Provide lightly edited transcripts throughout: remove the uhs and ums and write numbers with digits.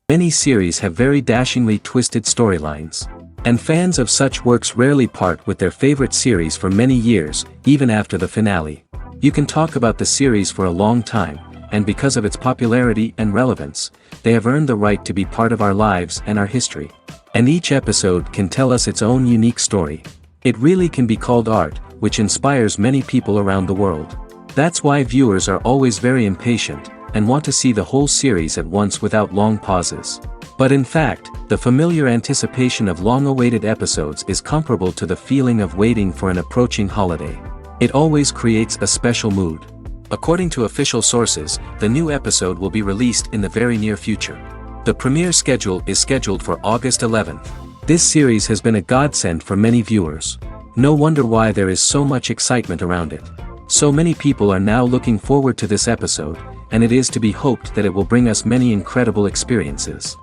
Many series have very dashingly twisted storylines. And fans of such works rarely part with their favorite series for many years, even after the finale. You can talk about the series for a long time, and because of its popularity and relevance, they have earned the right to be part of our lives and our history. And each episode can tell us its own unique story. It really can be called art, which inspires many people around the world. That's why viewers are always very impatient, and want to see the whole series at once without long pauses. But in fact, the familiar anticipation of long-awaited episodes is comparable to the feeling of waiting for an approaching holiday. It always creates a special mood. According to official sources, the new episode will be released in the very near future. The premiere schedule is scheduled for August 11th. This series has been a godsend for many viewers. No wonder why there is so much excitement around it. So many people are now looking forward to this episode, and it is to be hoped that it will bring us many incredible experiences.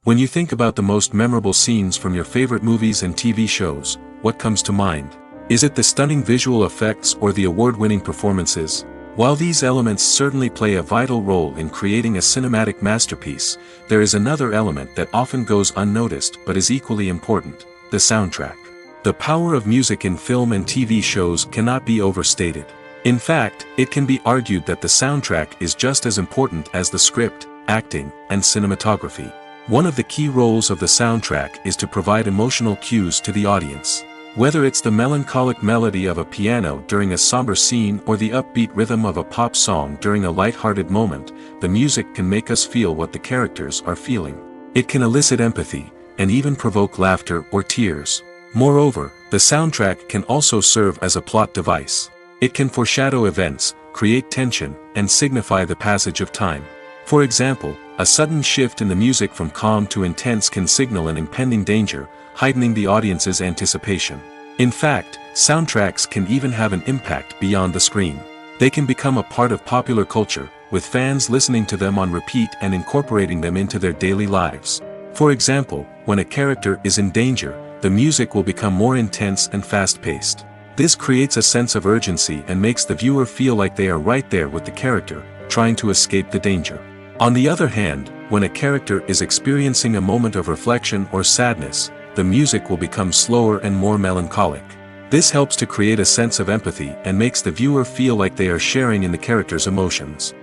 When you think about the most memorable scenes from your favorite movies and TV shows, what comes to mind? Is it the stunning visual effects or the award-winning performances? While these elements certainly play a vital role in creating a cinematic masterpiece, there is another element that often goes unnoticed but is equally important: the soundtrack. The power of music in film and TV shows cannot be overstated. In fact, it can be argued that the soundtrack is just as important as the script, acting, and cinematography. One of the key roles of the soundtrack is to provide emotional cues to the audience. Whether it's the melancholic melody of a piano during a somber scene or the upbeat rhythm of a pop song during a light-hearted moment, the music can make us feel what the characters are feeling. It can elicit empathy, and even provoke laughter or tears. Moreover, the soundtrack can also serve as a plot device. It can foreshadow events, create tension, and signify the passage of time. For example, a sudden shift in the music from calm to intense can signal an impending danger, heightening the audience's anticipation. In fact, soundtracks can even have an impact beyond the screen. They can become a part of popular culture, with fans listening to them on repeat and incorporating them into their daily lives. For example, when a character is in danger, the music will become more intense and fast-paced. This creates a sense of urgency and makes the viewer feel like they are right there with the character, trying to escape the danger. On the other hand, when a character is experiencing a moment of reflection or sadness, the music will become slower and more melancholic. This helps to create a sense of empathy and makes the viewer feel like they are sharing in the character's emotions.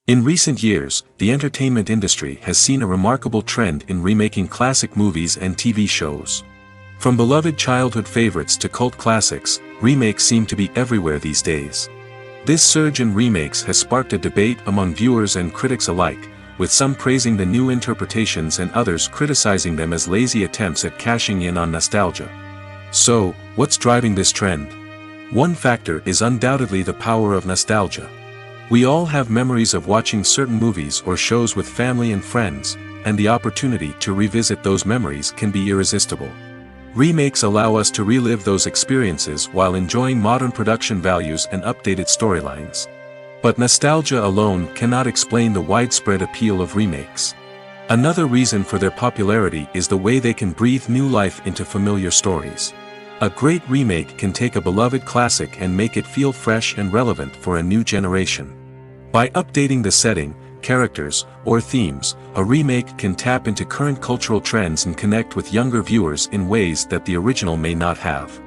In recent years, the entertainment industry has seen a remarkable trend in remaking classic movies and TV shows. From beloved childhood favorites to cult classics, remakes seem to be everywhere these days. This surge in remakes has sparked a debate among viewers and critics alike, with some praising the new interpretations and others criticizing them as lazy attempts at cashing in on nostalgia. So, what's driving this trend? One factor is undoubtedly the power of nostalgia. We all have memories of watching certain movies or shows with family and friends, and the opportunity to revisit those memories can be irresistible. Remakes allow us to relive those experiences while enjoying modern production values and updated storylines. But nostalgia alone cannot explain the widespread appeal of remakes. Another reason for their popularity is the way they can breathe new life into familiar stories. A great remake can take a beloved classic and make it feel fresh and relevant for a new generation. By updating the setting, characters, or themes, a remake can tap into current cultural trends and connect with younger viewers in ways that the original may not have.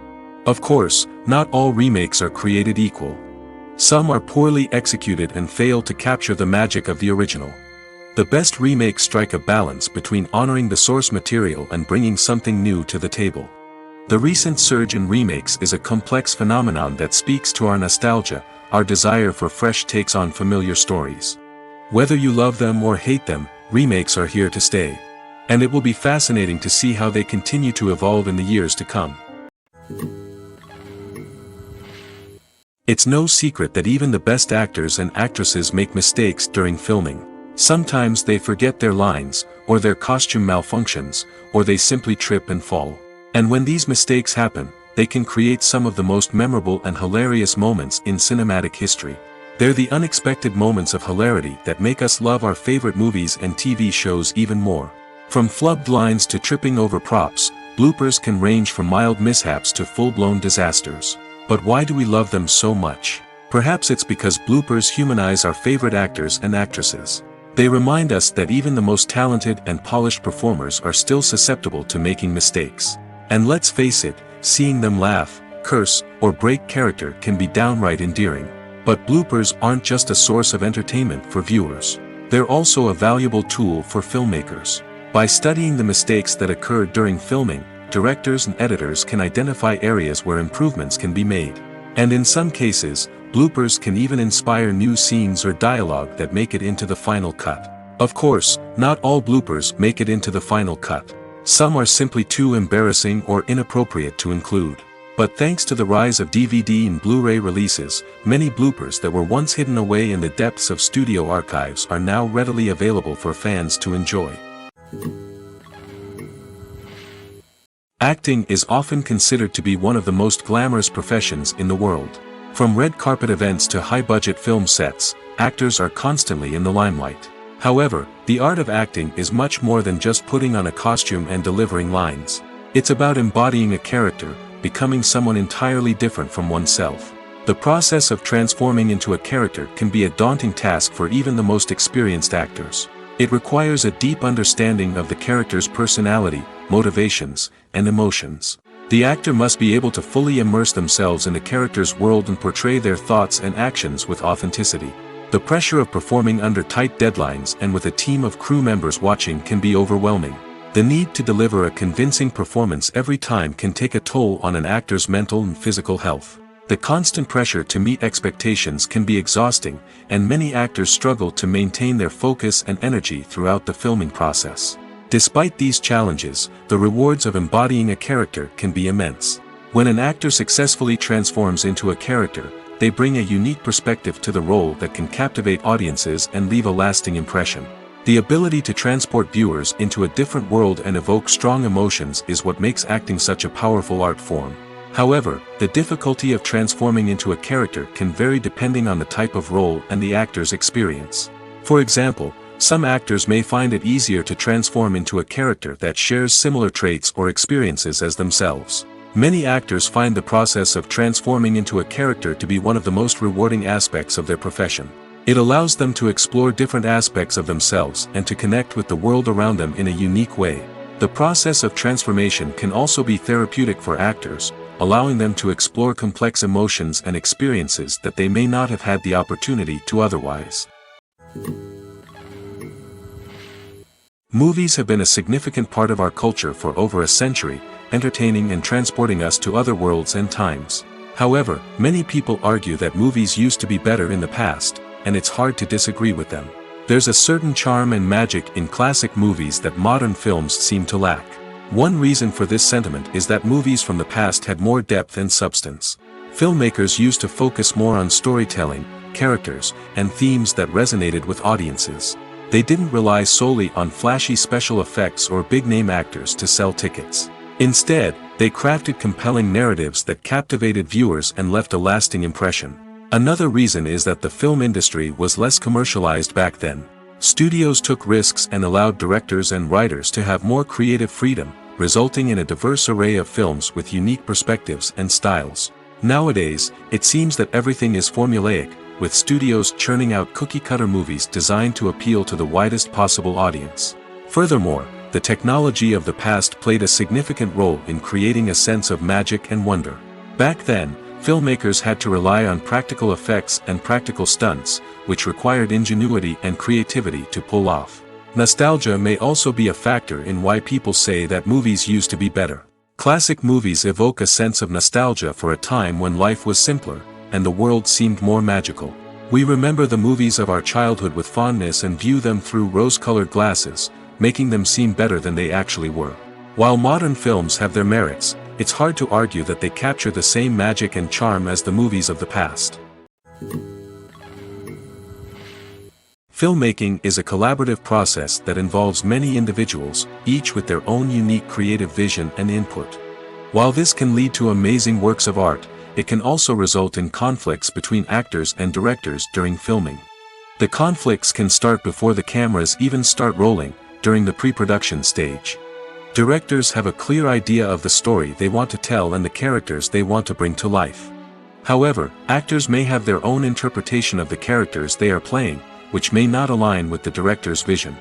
Of course, not all remakes are created equal. Some are poorly executed and fail to capture the magic of the original. The best remakes strike a balance between honoring the source material and bringing something new to the table. The recent surge in remakes is a complex phenomenon that speaks to our nostalgia, our desire for fresh takes on familiar stories. Whether you love them or hate them, remakes are here to stay. And it will be fascinating to see how they continue to evolve in the years to come. It's no secret that even the best actors and actresses make mistakes during filming. Sometimes they forget their lines, or their costume malfunctions, or they simply trip and fall. And when these mistakes happen, they can create some of the most memorable and hilarious moments in cinematic history. They're the unexpected moments of hilarity that make us love our favorite movies and TV shows even more. From flubbed lines to tripping over props, bloopers can range from mild mishaps to full-blown disasters. But why do we love them so much? Perhaps it's because bloopers humanize our favorite actors and actresses. They remind us that even the most talented and polished performers are still susceptible to making mistakes. And let's face it, seeing them laugh, curse, or break character can be downright endearing. But bloopers aren't just a source of entertainment for viewers. They're also a valuable tool for filmmakers. By studying the mistakes that occurred during filming, directors and editors can identify areas where improvements can be made. And in some cases, bloopers can even inspire new scenes or dialogue that make it into the final cut. Of course, not all bloopers make it into the final cut. Some are simply too embarrassing or inappropriate to include. But thanks to the rise of DVD and Blu-ray releases, many bloopers that were once hidden away in the depths of studio archives are now readily available for fans to enjoy. Acting is often considered to be one of the most glamorous professions in the world. From red carpet events to high-budget film sets, actors are constantly in the limelight. However, the art of acting is much more than just putting on a costume and delivering lines. It's about embodying a character, becoming someone entirely different from oneself. The process of transforming into a character can be a daunting task for even the most experienced actors. It requires a deep understanding of the character's personality, motivations, and emotions. The actor must be able to fully immerse themselves in the character's world and portray their thoughts and actions with authenticity. The pressure of performing under tight deadlines and with a team of crew members watching can be overwhelming. The need to deliver a convincing performance every time can take a toll on an actor's mental and physical health. The constant pressure to meet expectations can be exhausting, and many actors struggle to maintain their focus and energy throughout the filming process. Despite these challenges, the rewards of embodying a character can be immense. When an actor successfully transforms into a character, they bring a unique perspective to the role that can captivate audiences and leave a lasting impression. The ability to transport viewers into a different world and evoke strong emotions is what makes acting such a powerful art form. However, the difficulty of transforming into a character can vary depending on the type of role and the actor's experience. For example, some actors may find it easier to transform into a character that shares similar traits or experiences as themselves. Many actors find the process of transforming into a character to be one of the most rewarding aspects of their profession. It allows them to explore different aspects of themselves and to connect with the world around them in a unique way. The process of transformation can also be therapeutic for actors, allowing them to explore complex emotions and experiences that they may not have had the opportunity to otherwise. Movies have been a significant part of our culture for over a century, entertaining and transporting us to other worlds and times. However, many people argue that movies used to be better in the past, and it's hard to disagree with them. There's a certain charm and magic in classic movies that modern films seem to lack. One reason for this sentiment is that movies from the past had more depth and substance. Filmmakers used to focus more on storytelling, characters, and themes that resonated with audiences. They didn't rely solely on flashy special effects or big-name actors to sell tickets. Instead, they crafted compelling narratives that captivated viewers and left a lasting impression. Another reason is that the film industry was less commercialized back then. Studios took risks and allowed directors and writers to have more creative freedom, resulting in a diverse array of films with unique perspectives and styles. Nowadays, it seems that everything is formulaic, with studios churning out cookie-cutter movies designed to appeal to the widest possible audience. Furthermore, the technology of the past played a significant role in creating a sense of magic and wonder. Back then, filmmakers had to rely on practical effects and practical stunts, which required ingenuity and creativity to pull off. Nostalgia may also be a factor in why people say that movies used to be better. Classic movies evoke a sense of nostalgia for a time when life was simpler, and the world seemed more magical. We remember the movies of our childhood with fondness and view them through rose-colored glasses, making them seem better than they actually were. While modern films have their merits, it's hard to argue that they capture the same magic and charm as the movies of the past. Filmmaking is a collaborative process that involves many individuals, each with their own unique creative vision and input. While this can lead to amazing works of art, it can also result in conflicts between actors and directors during filming. The conflicts can start before the cameras even start rolling, during the pre-production stage. Directors have a clear idea of the story they want to tell and the characters they want to bring to life. However, actors may have their own interpretation of the characters they are playing, which may not align with the director's vision.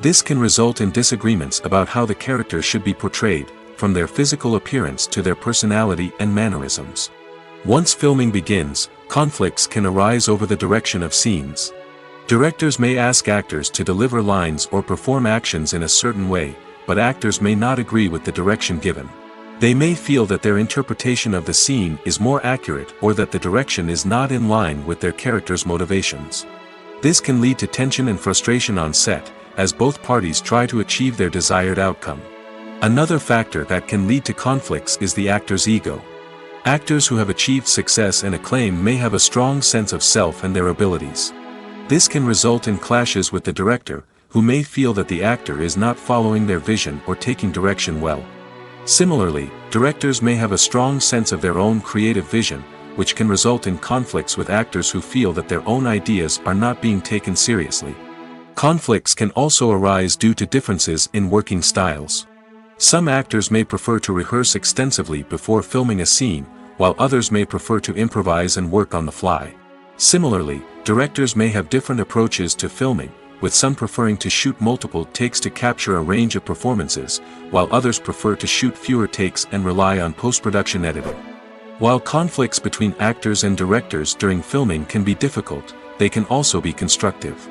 This can result in disagreements about how the characters should be portrayed, from their physical appearance to their personality and mannerisms. Once filming begins, conflicts can arise over the direction of scenes. Directors may ask actors to deliver lines or perform actions in a certain way, but actors may not agree with the direction given. They may feel that their interpretation of the scene is more accurate or that the direction is not in line with their character's motivations. This can lead to tension and frustration on set, as both parties try to achieve their desired outcome. Another factor that can lead to conflicts is the actor's ego. Actors who have achieved success and acclaim may have a strong sense of self and their abilities. This can result in clashes with the director, who may feel that the actor is not following their vision or taking direction well. Similarly, directors may have a strong sense of their own creative vision, which can result in conflicts with actors who feel that their own ideas are not being taken seriously. Conflicts can also arise due to differences in working styles. Some actors may prefer to rehearse extensively before filming a scene, while others may prefer to improvise and work on the fly. Similarly, directors may have different approaches to filming, with some preferring to shoot multiple takes to capture a range of performances, while others prefer to shoot fewer takes and rely on post-production editing. While conflicts between actors and directors during filming can be difficult, they can also be constructive.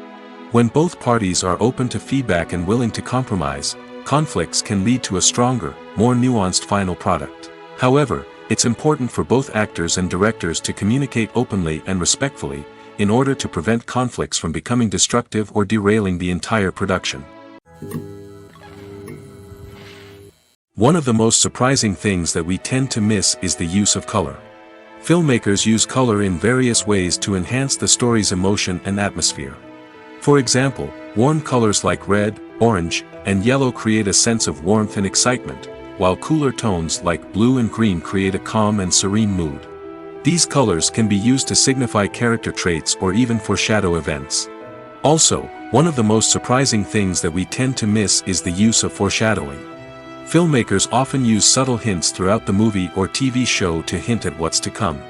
When both parties are open to feedback and willing to compromise, conflicts can lead to a stronger, more nuanced final product. However, it's important for both actors and directors to communicate openly and respectfully, in order to prevent conflicts from becoming destructive or derailing the entire production. One of the most surprising things that we tend to miss is the use of color. Filmmakers use color in various ways to enhance the story's emotion and atmosphere. For example, warm colors like red, orange, and yellow create a sense of warmth and excitement, while cooler tones like blue and green create a calm and serene mood. These colors can be used to signify character traits or even foreshadow events. Also, one of the most surprising things that we tend to miss is the use of foreshadowing. Filmmakers often use subtle hints throughout the movie or TV show to hint at what's to come.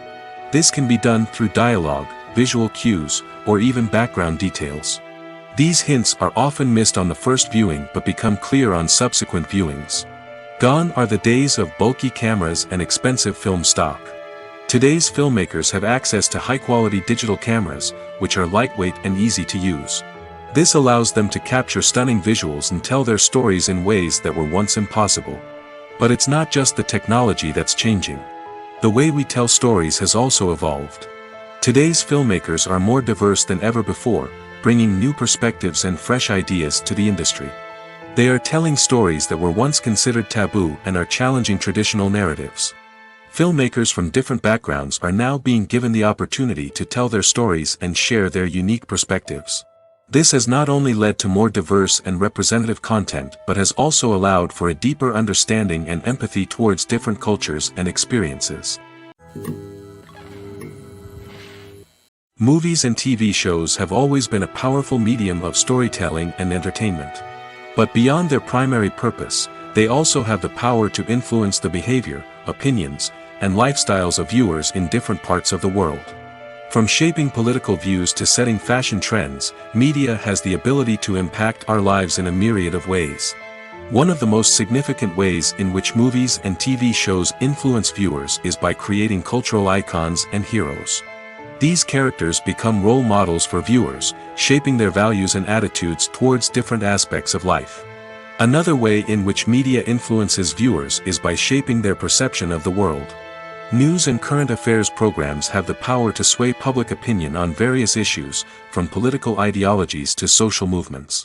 This can be done through dialogue, visual cues, or even background details. These hints are often missed on the first viewing but become clear on subsequent viewings. Gone are the days of bulky cameras and expensive film stock. Today's filmmakers have access to high-quality digital cameras, which are lightweight and easy to use. This allows them to capture stunning visuals and tell their stories in ways that were once impossible. But it's not just the technology that's changing. The way we tell stories has also evolved. Today's filmmakers are more diverse than ever before, bringing new perspectives and fresh ideas to the industry. They are telling stories that were once considered taboo and are challenging traditional narratives. Filmmakers from different backgrounds are now being given the opportunity to tell their stories and share their unique perspectives. This has not only led to more diverse and representative content but has also allowed for a deeper understanding and empathy towards different cultures and experiences. Movies and TV shows have always been a powerful medium of storytelling and entertainment. But beyond their primary purpose, they also have the power to influence the behavior, opinions, and lifestyles of viewers in different parts of the world. From shaping political views to setting fashion trends, media has the ability to impact our lives in a myriad of ways. One of the most significant ways in which movies and TV shows influence viewers is by creating cultural icons and heroes. These characters become role models for viewers, shaping their values and attitudes towards different aspects of life. Another way in which media influences viewers is by shaping their perception of the world. News and current affairs programs have the power to sway public opinion on various issues, from political ideologies to social movements.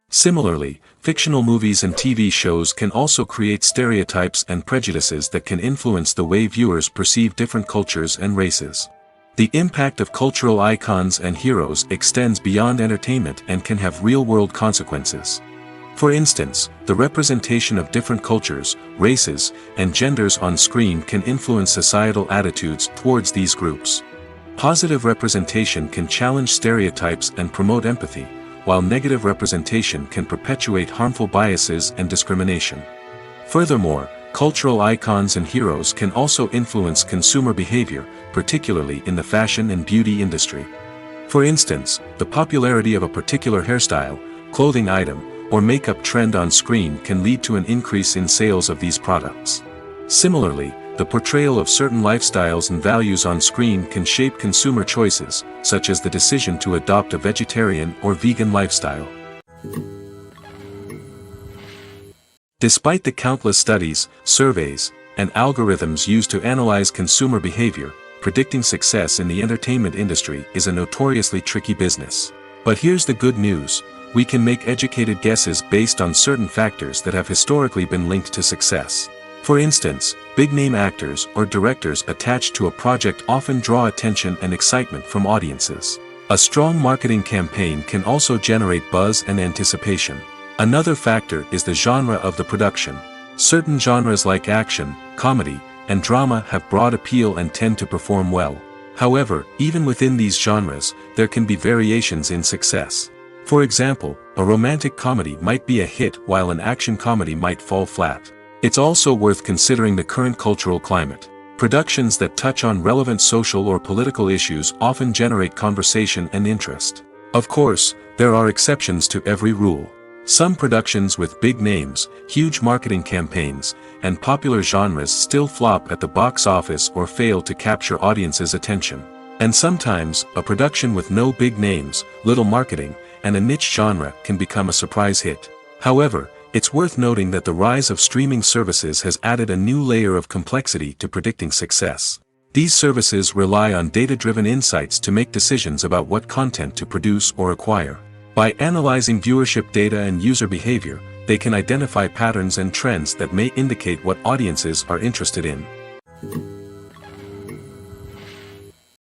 Similarly, fictional movies and TV shows can also create stereotypes and prejudices that can influence the way viewers perceive different cultures and races. The impact of cultural icons and heroes extends beyond entertainment and can have real-world consequences. For instance, the representation of different cultures, races, and genders on screen can influence societal attitudes towards these groups. Positive representation can challenge stereotypes and promote empathy, while negative representation can perpetuate harmful biases and discrimination. Furthermore, cultural icons and heroes can also influence consumer behavior, particularly in the fashion and beauty industry. For instance, the popularity of a particular hairstyle, clothing item, or makeup trend on screen can lead to an increase in sales of these products. Similarly, the portrayal of certain lifestyles and values on screen can shape consumer choices, such as the decision to adopt a vegetarian or vegan lifestyle. Despite the countless studies, surveys, and algorithms used to analyze consumer behavior, predicting success in the entertainment industry is a notoriously tricky business. But here's the good news: we can make educated guesses based on certain factors that have historically been linked to success. For instance, big-name actors or directors attached to a project often draw attention and excitement from audiences. A strong marketing campaign can also generate buzz and anticipation. Another factor is the genre of the production. Certain genres like action, comedy, and drama have broad appeal and tend to perform well. However, even within these genres, there can be variations in success. For example, a romantic comedy might be a hit while an action comedy might fall flat. It's also worth considering the current cultural climate. Productions that touch on relevant social or political issues often generate conversation and interest. Of course, there are exceptions to every rule. Some productions with big names, huge marketing campaigns, and popular genres still flop at the box office or fail to capture audiences' attention. And sometimes, a production with no big names, little marketing, and a niche genre can become a surprise hit. However, it's worth noting that the rise of streaming services has added a new layer of complexity to predicting success. These services rely on data-driven insights to make decisions about what content to produce or acquire. By analyzing viewership data and user behavior, they can identify patterns and trends that may indicate what audiences are interested in.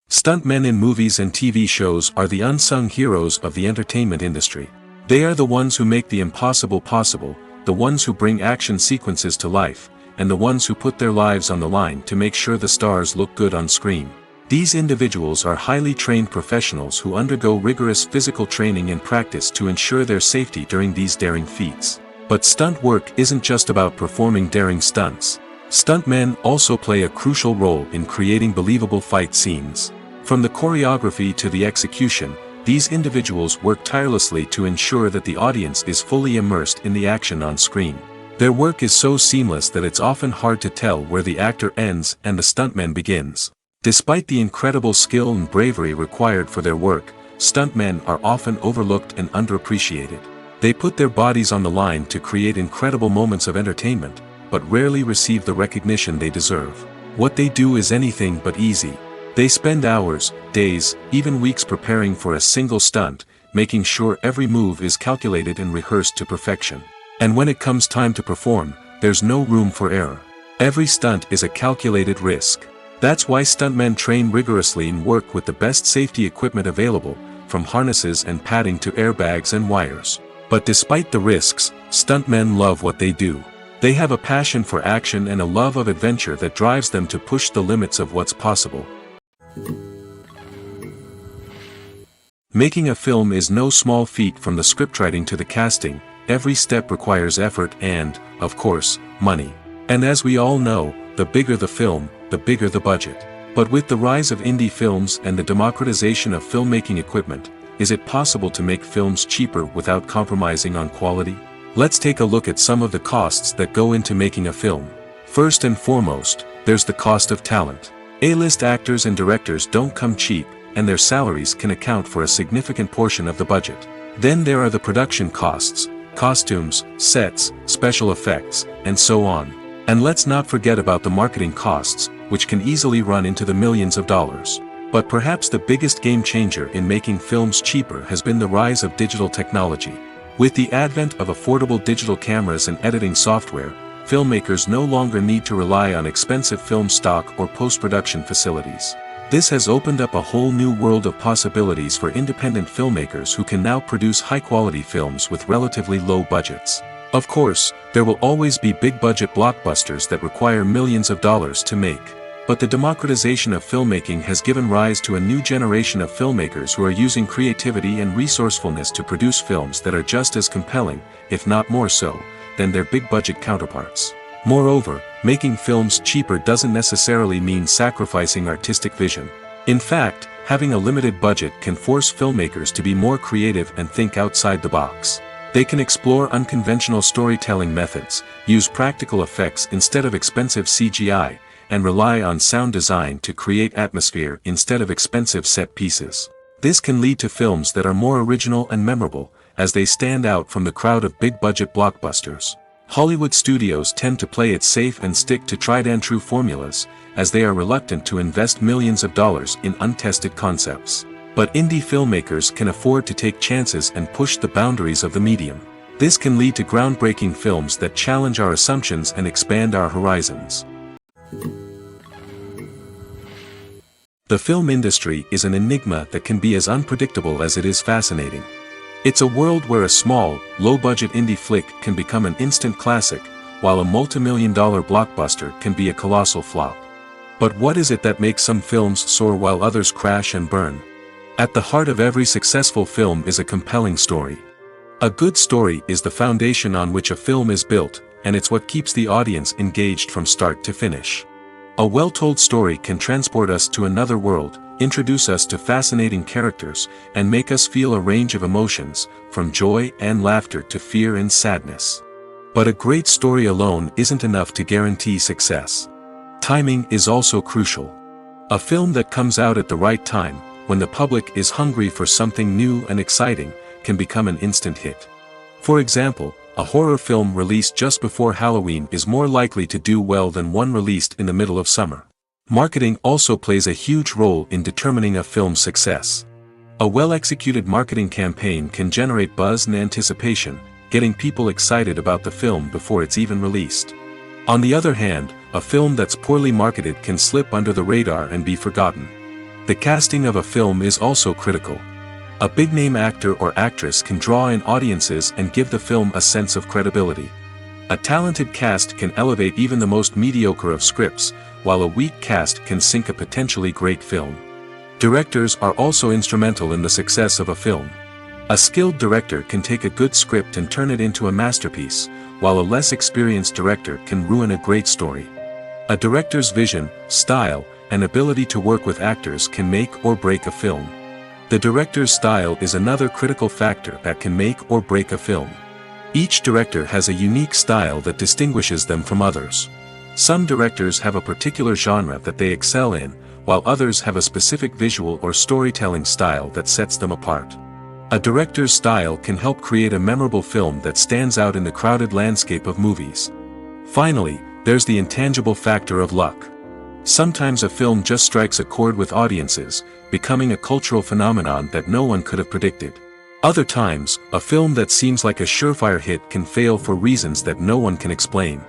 Stuntmen in movies and TV shows are the unsung heroes of the entertainment industry. They are the ones who make the impossible possible, the ones who bring action sequences to life, and the ones who put their lives on the line to make sure the stars look good on screen. These individuals are highly trained professionals who undergo rigorous physical training and practice to ensure their safety during these daring feats. But stunt work isn't just about performing daring stunts. Stuntmen also play a crucial role in creating believable fight scenes. From the choreography to the execution, these individuals work tirelessly to ensure that the audience is fully immersed in the action on screen. Their work is so seamless that it's often hard to tell where the actor ends and the stuntman begins. Despite the incredible skill and bravery required for their work, stuntmen are often overlooked and underappreciated. They put their bodies on the line to create incredible moments of entertainment, but rarely receive the recognition they deserve. What they do is anything but easy. They spend hours, days, even weeks preparing for a single stunt, making sure every move is calculated and rehearsed to perfection. And when it comes time to perform, there's no room for error. Every stunt is a calculated risk. That's why stuntmen train rigorously and work with the best safety equipment available, from harnesses and padding to airbags and wires. But despite the risks, stuntmen love what they do. They have a passion for action and a love of adventure that drives them to push the limits of what's possible. Making a film is no small feat. From the scriptwriting to the casting, every step requires effort and, of course, money. And as we all know, the bigger the film, the bigger the budget. But with the rise of indie films and the democratization of filmmaking equipment, is it possible to make films cheaper without compromising on quality? Let's take a look at some of the costs that go into making a film. First and foremost, there's the cost of talent. A-list actors and directors don't come cheap, and their salaries can account for a significant portion of the budget. Then there are the production costs, costumes, sets, special effects, and so on. And let's not forget about the marketing costs, which can easily run into the millions of dollars. But perhaps the biggest game changer in making films cheaper has been the rise of digital technology. With the advent of affordable digital cameras and editing software, filmmakers no longer need to rely on expensive film stock or post-production facilities. This has opened up a whole new world of possibilities for independent filmmakers who can now produce high-quality films with relatively low budgets. Of course, there will always be big-budget blockbusters that require millions of dollars to make. But the democratization of filmmaking has given rise to a new generation of filmmakers who are using creativity and resourcefulness to produce films that are just as compelling, if not more so, than their big-budget counterparts. Moreover, making films cheaper doesn't necessarily mean sacrificing artistic vision. In fact, having a limited budget can force filmmakers to be more creative and think outside the box. They can explore unconventional storytelling methods, use practical effects instead of expensive CGI, and rely on sound design to create atmosphere instead of expensive set pieces. This can lead to films that are more original and memorable, as they stand out from the crowd of big-budget blockbusters. Hollywood studios tend to play it safe and stick to tried-and-true formulas, as they are reluctant to invest millions of dollars in untested concepts. But indie filmmakers can afford to take chances and push the boundaries of the medium. This can lead to groundbreaking films that challenge our assumptions and expand our horizons. The film industry is an enigma that can be as unpredictable as it is fascinating. It's a world where a small, low-budget indie flick can become an instant classic, while a multi-million-dollar blockbuster can be a colossal flop. But what is it that makes some films soar while others crash and burn? At the heart of every successful film is a compelling story. A good story is the foundation on which a film is built, and it's what keeps the audience engaged from start to finish. A well-told story can transport us to another world, introduce us to fascinating characters, and make us feel a range of emotions, from joy and laughter to fear and sadness. But a great story alone isn't enough to guarantee success. Timing is also crucial. A film that comes out at the right time, when the public is hungry for something new and exciting, can become an instant hit. For example, a horror film released just before Halloween is more likely to do well than one released in the middle of summer. Marketing also plays a huge role in determining a film's success. A well-executed marketing campaign can generate buzz and anticipation, getting people excited about the film before it's even released. On the other hand, a film that's poorly marketed can slip under the radar and be forgotten. The casting of a film is also critical. A big-name actor or actress can draw in audiences and give the film a sense of credibility. A talented cast can elevate even the most mediocre of scripts, while a weak cast can sink a potentially great film. Directors are also instrumental in the success of a film. A skilled director can take a good script and turn it into a masterpiece, while a less experienced director can ruin a great story. A director's vision, style, and ability to work with actors can make or break a film. The director's style is another critical factor that can make or break a film. Each director has a unique style that distinguishes them from others. Some directors have a particular genre that they excel in, while others have a specific visual or storytelling style that sets them apart. A director's style can help create a memorable film that stands out in the crowded landscape of movies. Finally, there's the intangible factor of luck. Sometimes a film just strikes a chord with audiences, becoming a cultural phenomenon that no one could have predicted. Other times, a film that seems like a surefire hit can fail for reasons that no one can explain.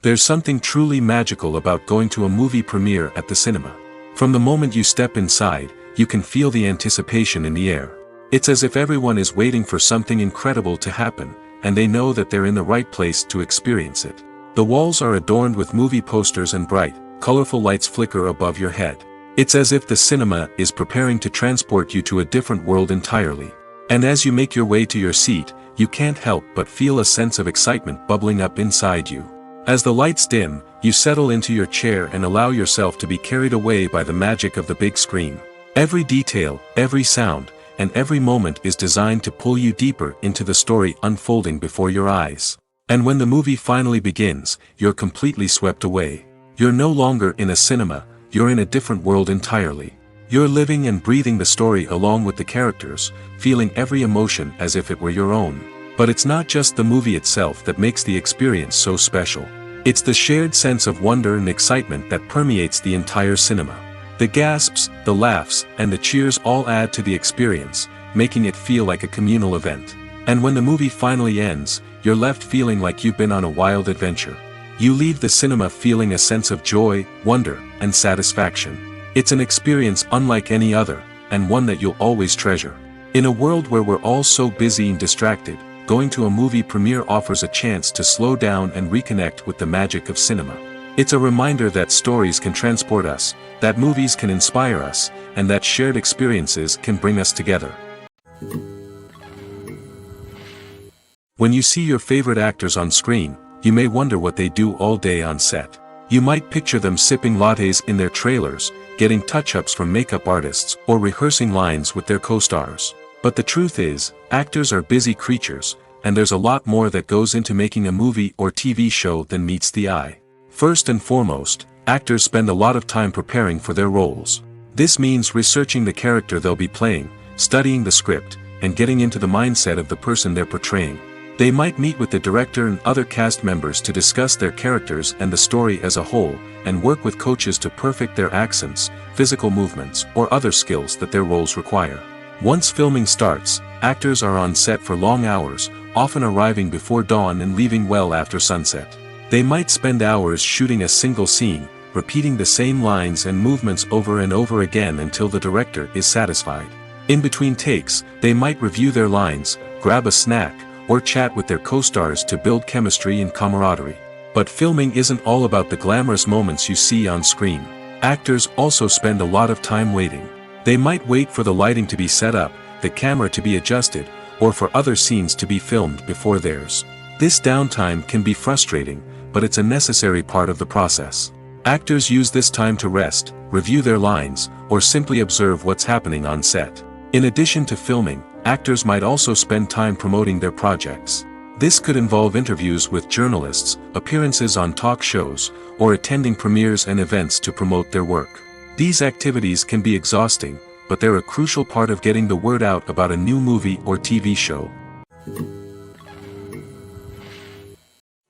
There's something truly magical about going to a movie premiere at the cinema. From the moment you step inside, you can feel the anticipation in the air. It's as if everyone is waiting for something incredible to happen, and they know that they're in the right place to experience it. The walls are adorned with movie posters and bright, colorful lights flicker above your head. It's as if the cinema is preparing to transport you to a different world entirely. And as you make your way to your seat, you can't help but feel a sense of excitement bubbling up inside you. As the lights dim, you settle into your chair and allow yourself to be carried away by the magic of the big screen. Every detail, every sound, and every moment is designed to pull you deeper into the story unfolding before your eyes. And when the movie finally begins, you're completely swept away. You're no longer in a cinema, you're in a different world entirely. You're living and breathing the story along with the characters, feeling every emotion as if it were your own. But it's not just the movie itself that makes the experience so special. It's the shared sense of wonder and excitement that permeates the entire cinema. The gasps, the laughs, and the cheers all add to the experience, making it feel like a communal event. And when the movie finally ends, you're left feeling like you've been on a wild adventure. You leave the cinema feeling a sense of joy, wonder, and satisfaction. It's an experience unlike any other, and one that you'll always treasure. In a world where we're all so busy and distracted, going to a movie premiere offers a chance to slow down and reconnect with the magic of cinema. It's a reminder that stories can transport us, that movies can inspire us, and that shared experiences can bring us together. When you see your favorite actors on screen, you may wonder what they do all day on set. You might picture them sipping lattes in their trailers, getting touch-ups from makeup artists, or rehearsing lines with their co-stars. But the truth is, actors are busy creatures, and there's a lot more that goes into making a movie or TV show than meets the eye. First and foremost, actors spend a lot of time preparing for their roles. This means researching the character they'll be playing, studying the script, and getting into the mindset of the person they're portraying. They might meet with the director and other cast members to discuss their characters and the story as a whole, and work with coaches to perfect their accents, physical movements, or other skills that their roles require. Once filming starts, actors are on set for long hours, often arriving before dawn and leaving well after sunset. They might spend hours shooting a single scene, repeating the same lines and movements over and over again until the director is satisfied. In between takes, they might review their lines, grab a snack, or chat with their co-stars to build chemistry and camaraderie. But filming isn't all about the glamorous moments you see on screen. Actors also spend a lot of time waiting. They might wait for the lighting to be set up, the camera to be adjusted, or for other scenes to be filmed before theirs. This downtime can be frustrating, but it's a necessary part of the process. Actors use this time to rest, review their lines, or simply observe what's happening on set. In addition to filming, actors might also spend time promoting their projects. This could involve interviews with journalists, appearances on talk shows, or attending premieres and events to promote their work. These activities can be exhausting, but they're a crucial part of getting the word out about a new movie or TV show.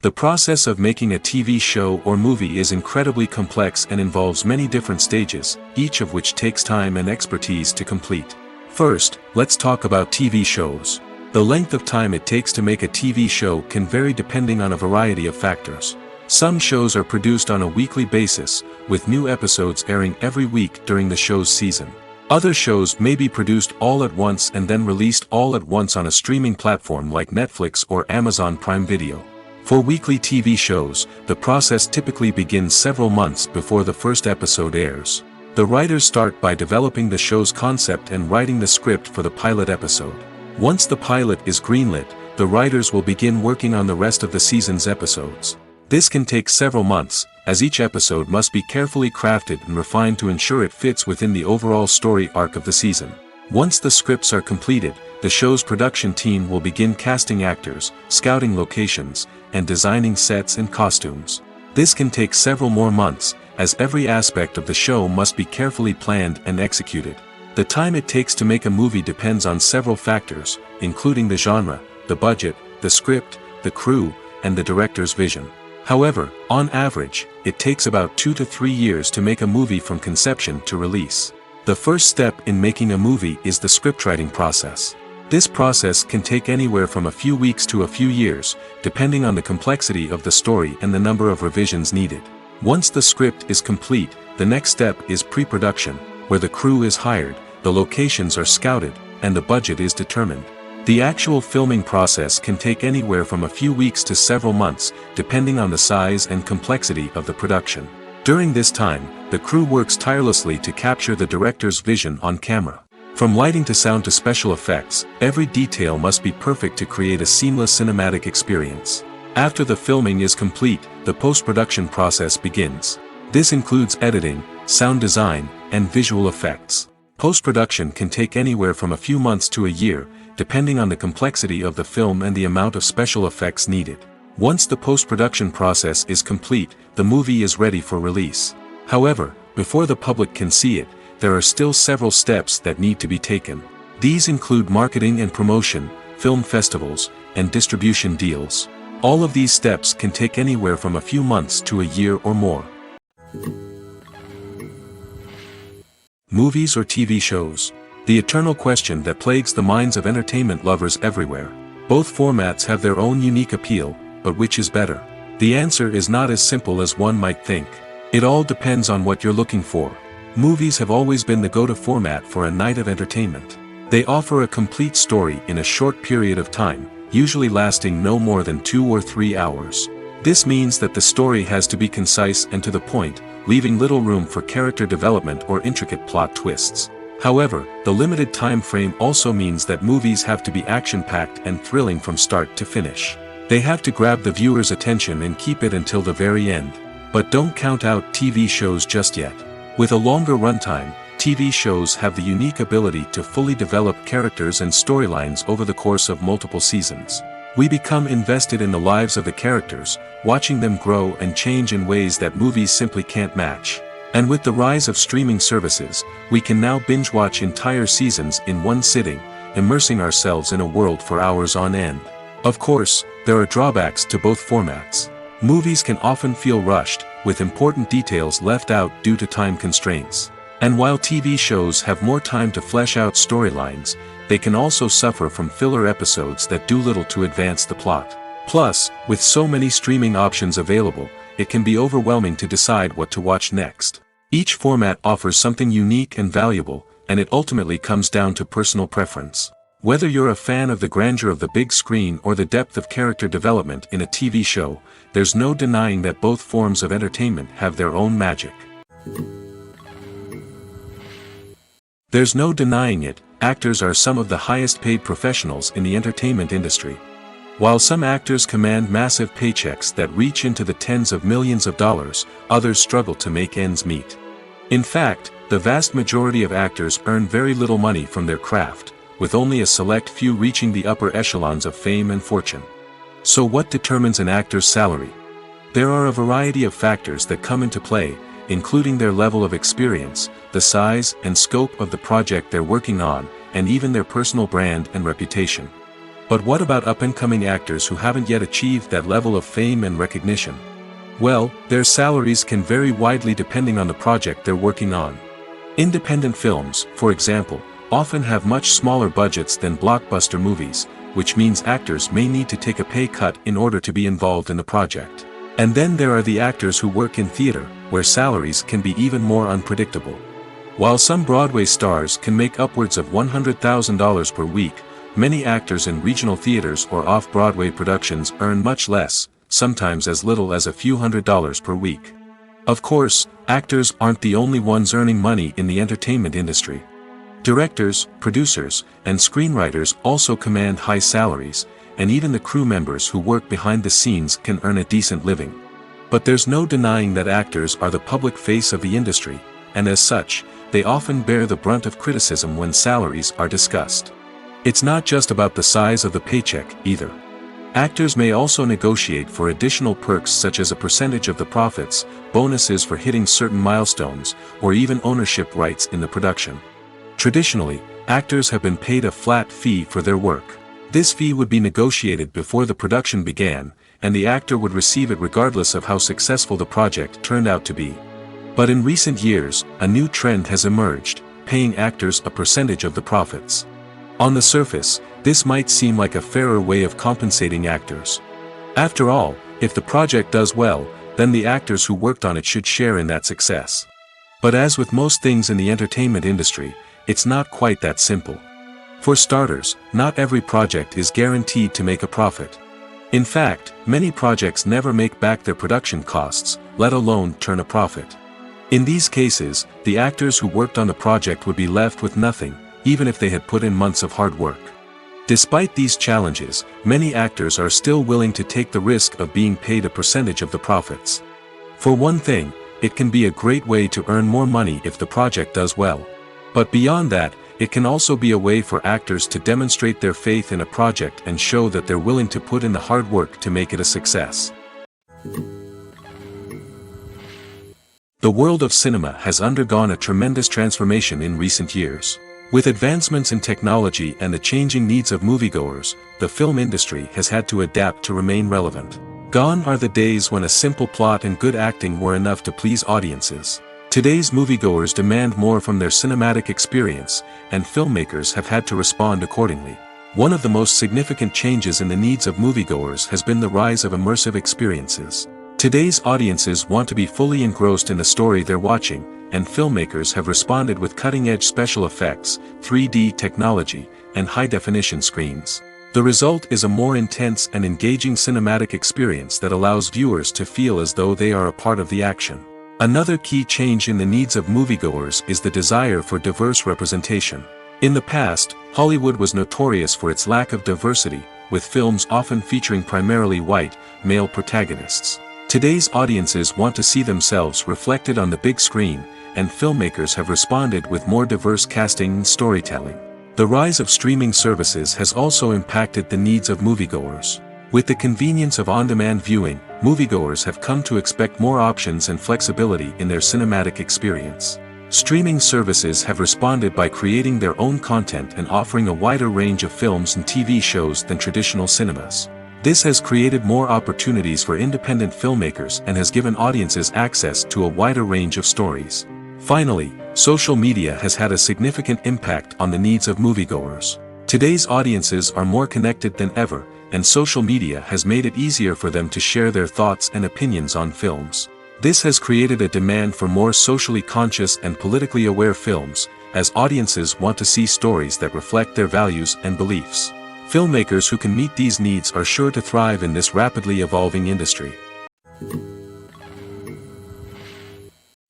The process of making a TV show or movie is incredibly complex and involves many different stages, each of which takes time and expertise to complete. First, let's talk about TV shows. The length of time it takes to make a TV show can vary depending on a variety of factors. Some shows are produced on a weekly basis, with new episodes airing every week during the show's season. Other shows may be produced all at once and then released all at once on a streaming platform like Netflix or Amazon Prime Video. For weekly TV shows, the process typically begins several months before the first episode airs. The writers start by developing the show's concept and writing the script for the pilot episode. Once the pilot is greenlit, the writers will begin working on the rest of the season's episodes. This can take several months, as each episode must be carefully crafted and refined to ensure it fits within the overall story arc of the season. Once the scripts are completed, the show's production team will begin casting actors, scouting locations, and designing sets and costumes. This can take several more months, as every aspect of the show must be carefully planned and executed. The time it takes to make a movie depends on several factors, including the genre, the budget, the script, the crew, and the director's vision. However, on average, it takes about 2 to 3 years to make a movie from conception to release. The first step in making a movie is the scriptwriting process. This process can take anywhere from a few weeks to a few years, depending on the complexity of the story and the number of revisions needed. Once the script is complete, the next step is pre-production, where the crew is hired, the locations are scouted, and the budget is determined. The actual filming process can take anywhere from a few weeks to several months, depending on the size and complexity of the production. During this time, the crew works tirelessly to capture the director's vision on camera. From lighting to sound to special effects, every detail must be perfect to create a seamless cinematic experience. After the filming is complete, the post-production process begins. This includes editing, sound design, and visual effects. Post-production can take anywhere from a few months to a year, depending on the complexity of the film and the amount of special effects needed. Once the post-production process is complete, the movie is ready for release. However, before the public can see it, there are still several steps that need to be taken. These include marketing and promotion, film festivals, and distribution deals. All of these steps can take anywhere from a few months to a year or more. Movies or TV shows? The eternal question that plagues the minds of entertainment lovers everywhere. Both formats have their own unique appeal, but which is better? The answer is not as simple as one might think. It all depends on what you're looking for. Movies have always been the go-to format for a night of entertainment. They offer a complete story in a short period of time, usually lasting no more than 2 or 3 hours. This means that the story has to be concise and to the point, leaving little room for character development or intricate plot twists. However, the limited time frame also means that movies have to be action-packed and thrilling from start to finish. They have to grab the viewer's attention and keep it until the very end. But don't count out TV shows just yet. With a longer runtime, TV shows have the unique ability to fully develop characters and storylines over the course of multiple seasons. We become invested in the lives of the characters, watching them grow and change in ways that movies simply can't match. And with the rise of streaming services, we can now binge-watch entire seasons in one sitting, immersing ourselves in a world for hours on end. Of course, there are drawbacks to both formats. Movies can often feel rushed, with important details left out due to time constraints. And while TV shows have more time to flesh out storylines, they can also suffer from filler episodes that do little to advance the plot. Plus, with so many streaming options available, it can be overwhelming to decide what to watch next. Each format offers something unique and valuable, and it ultimately comes down to personal preference. Whether you're a fan of the grandeur of the big screen or the depth of character development in a TV show, there's no denying that both forms of entertainment have their own magic. There's no denying it, actors are some of the highest paid professionals in the entertainment industry. While some actors command massive paychecks that reach into the tens of millions of dollars, others struggle to make ends meet. In fact, the vast majority of actors earn very little money from their craft, with only a select few reaching the upper echelons of fame and fortune. So what determines an actor's salary? There are a variety of factors that come into play, including their level of experience, the size and scope of the project they're working on, and even their personal brand and reputation. But what about up-and-coming actors who haven't yet achieved that level of fame and recognition? Well, their salaries can vary widely depending on the project they're working on. Independent films, for example, often have much smaller budgets than blockbuster movies, which means actors may need to take a pay cut in order to be involved in the project. And then there are the actors who work in theater, where salaries can be even more unpredictable. While some Broadway stars can make upwards of $100,000 per week, many actors in regional theaters or off-Broadway productions earn much less, sometimes as little as a few $100s per week. Of course, actors aren't the only ones earning money in the entertainment industry. Directors, producers, and screenwriters also command high salaries, and even the crew members who work behind the scenes can earn a decent living. But there's no denying that actors are the public face of the industry, and as such, they often bear the brunt of criticism when salaries are discussed. It's not just about the size of the paycheck, either. Actors may also negotiate for additional perks such as a percentage of the profits, bonuses for hitting certain milestones, or even ownership rights in the production. Traditionally, actors have been paid a flat fee for their work. This fee would be negotiated before the production began, and the actor would receive it regardless of how successful the project turned out to be. But in recent years, a new trend has emerged, paying actors a percentage of the profits. On the surface, this might seem like a fairer way of compensating actors. After all, if the project does well, then the actors who worked on it should share in that success. But as with most things in the entertainment industry, it's not quite that simple. For starters, not every project is guaranteed to make a profit. In fact, many projects never make back their production costs, let alone turn a profit. In these cases, the actors who worked on the project would be left with nothing, even if they had put in months of hard work. Despite these challenges, many actors are still willing to take the risk of being paid a percentage of the profits. For one thing, it can be a great way to earn more money if the project does well. But beyond that, it can also be a way for actors to demonstrate their faith in a project and show that they're willing to put in the hard work to make it a success. The world of cinema has undergone a tremendous transformation in recent years. With advancements in technology and the changing needs of moviegoers, the film industry has had to adapt to remain relevant. Gone are the days when a simple plot and good acting were enough to please audiences. Today's moviegoers demand more from their cinematic experience, and filmmakers have had to respond accordingly. One of the most significant changes in the needs of moviegoers has been the rise of immersive experiences. Today's audiences want to be fully engrossed in the story they're watching, and filmmakers have responded with cutting-edge special effects, 3D technology, and high-definition screens. The result is a more intense and engaging cinematic experience that allows viewers to feel as though they are a part of the action. Another key change in the needs of moviegoers is the desire for diverse representation. In the past, Hollywood was notorious for its lack of diversity, with films often featuring primarily white, male protagonists. Today's audiences want to see themselves reflected on the big screen, and filmmakers have responded with more diverse casting and storytelling. The rise of streaming services has also impacted the needs of moviegoers. With the convenience of on-demand viewing, moviegoers have come to expect more options and flexibility in their cinematic experience. Streaming services have responded by creating their own content and offering a wider range of films and TV shows than traditional cinemas. This has created more opportunities for independent filmmakers and has given audiences access to a wider range of stories. Finally, social media has had a significant impact on the needs of moviegoers. Today's audiences are more connected than ever, and social media has made it easier for them to share their thoughts and opinions on films. This has created a demand for more socially conscious and politically aware films, as audiences want to see stories that reflect their values and beliefs. Filmmakers who can meet these needs are sure to thrive in this rapidly evolving industry.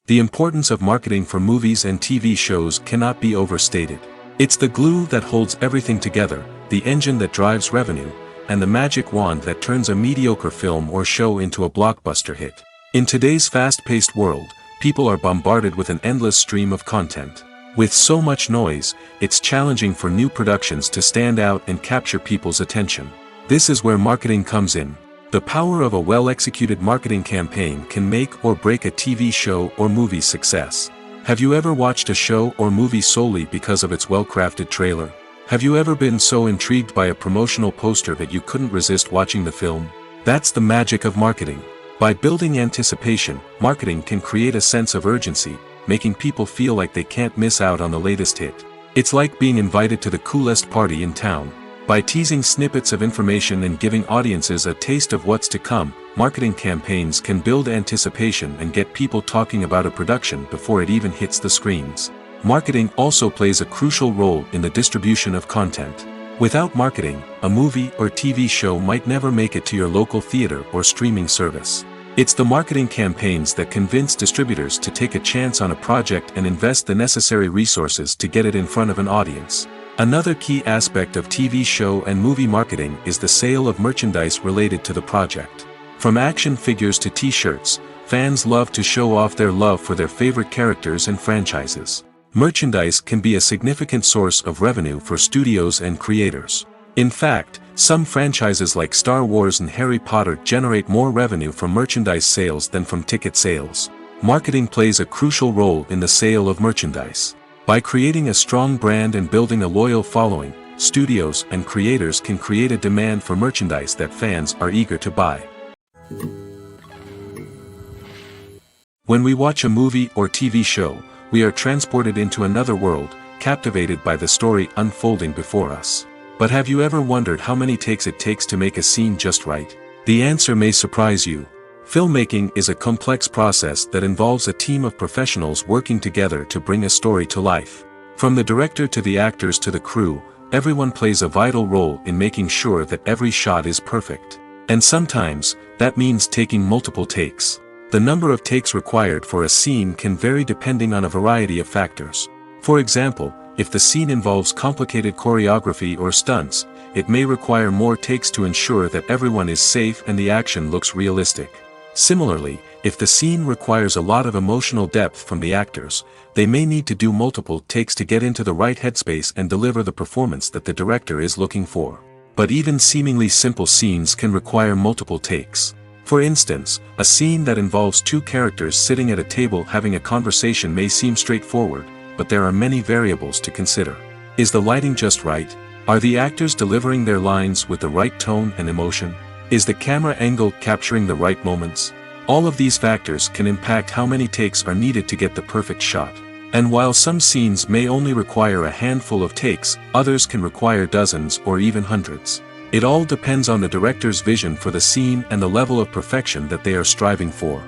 The importance of marketing for movies and TV shows cannot be overstated. It's the glue that holds everything together, the engine that drives revenue, and the magic wand that turns a mediocre film or show into a blockbuster hit. In today's fast-paced world, people are bombarded with an endless stream of content. With so much noise, it's challenging for new productions to stand out and capture people's attention. This is where marketing comes in. The power of a well-executed marketing campaign can make or break a TV show or movie's success. Have you ever watched a show or movie solely because of its well-crafted trailer? Have you ever been so intrigued by a promotional poster that you couldn't resist watching the film? That's the magic of marketing. By building anticipation, marketing can create a sense of urgency, making people feel like they can't miss out on the latest hit. It's like being invited to the coolest party in town. By teasing snippets of information and giving audiences a taste of what's to come, marketing campaigns can build anticipation and get people talking about a production before it even hits the screens. Marketing also plays a crucial role in the distribution of content. Without marketing, a movie or TV show might never make it to your local theater or streaming service. It's the marketing campaigns that convince distributors to take a chance on a project and invest the necessary resources to get it in front of an audience. Another key aspect of TV show and movie marketing is the sale of merchandise related to the project. From action figures to t-shirts, fans love to show off their love for their favorite characters and franchises. Merchandise can be a significant source of revenue for studios and creators. In fact, some franchises like Star Wars and Harry Potter generate more revenue from merchandise sales than from ticket sales. Marketing plays a crucial role in the sale of merchandise. By creating a strong brand and building a loyal following, studios and creators can create a demand for merchandise that fans are eager to buy. When we watch a movie or TV show, we are transported into another world, captivated by the story unfolding before us. But have you ever wondered how many takes it takes to make a scene just right? The answer may surprise you. Filmmaking is a complex process that involves a team of professionals working together to bring a story to life. From the director to the actors to the crew, everyone plays a vital role in making sure that every shot is perfect. And sometimes, that means taking multiple takes. The number of takes required for a scene can vary depending on a variety of factors. For example, if the scene involves complicated choreography or stunts, it may require more takes to ensure that everyone is safe and the action looks realistic. Similarly, if the scene requires a lot of emotional depth from the actors, they may need to do multiple takes to get into the right headspace and deliver the performance that the director is looking for. But even seemingly simple scenes can require multiple takes. For instance, a scene that involves two characters sitting at a table having a conversation may seem straightforward, but there are many variables to consider. Is the lighting just right? Are the actors delivering their lines with the right tone and emotion? Is the camera angle capturing the right moments? All of these factors can impact how many takes are needed to get the perfect shot. And while some scenes may only require a handful of takes, others can require dozens or even hundreds. It all depends on the director's vision for the scene and the level of perfection that they are striving for.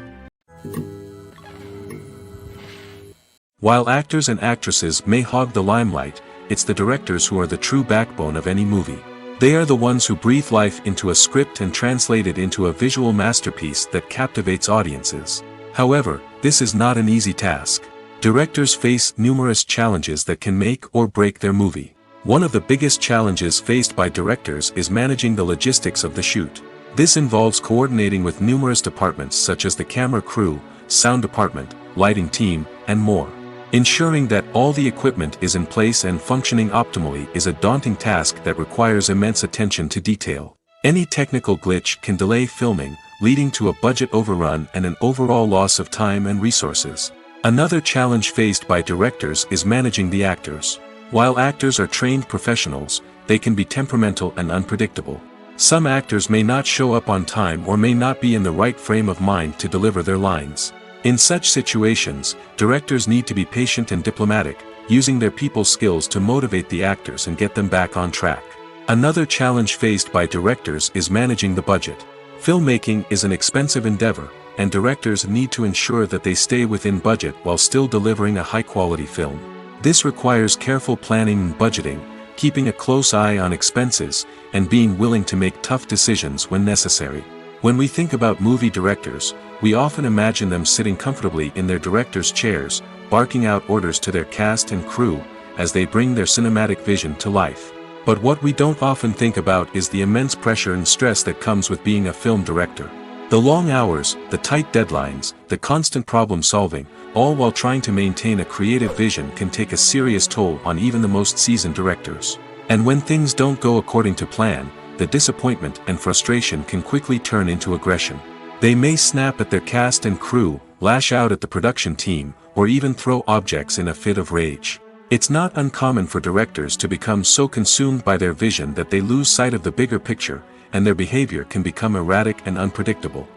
While actors and actresses may hog the limelight, it's the directors who are the true backbone of any movie. They are the ones who breathe life into a script and translate it into a visual masterpiece that captivates audiences. However, this is not an easy task. Directors face numerous challenges that can make or break their movie. One of the biggest challenges faced by directors is managing the logistics of the shoot. This involves coordinating with numerous departments such as the camera crew, sound department, lighting team, and more. Ensuring that all the equipment is in place and functioning optimally is a daunting task that requires immense attention to detail. Any technical glitch can delay filming, leading to a budget overrun and an overall loss of time and resources. Another challenge faced by directors is managing the actors. While actors are trained professionals, they can be temperamental and unpredictable. Some actors may not show up on time or may not be in the right frame of mind to deliver their lines. In such situations, directors need to be patient and diplomatic, using their people skills to motivate the actors and get them back on track. Another challenge faced by directors is managing the budget. Filmmaking is an expensive endeavor, and directors need to ensure that they stay within budget while still delivering a high-quality film. This requires careful planning and budgeting, keeping a close eye on expenses, and being willing to make tough decisions when necessary. When we think about movie directors, we often imagine them sitting comfortably in their director's chairs, barking out orders to their cast and crew, as they bring their cinematic vision to life. But what we don't often think about is the immense pressure and stress that comes with being a film director. The long hours, the tight deadlines, the constant problem solving, all while trying to maintain a creative vision can take a serious toll on even the most seasoned directors. And when things don't go according to plan, the disappointment and frustration can quickly turn into aggression. They may snap at their cast and crew, lash out at the production team, or even throw objects in a fit of rage. It's not uncommon for directors to become so consumed by their vision that they lose sight of the bigger picture, and their behavior can become erratic and unpredictable.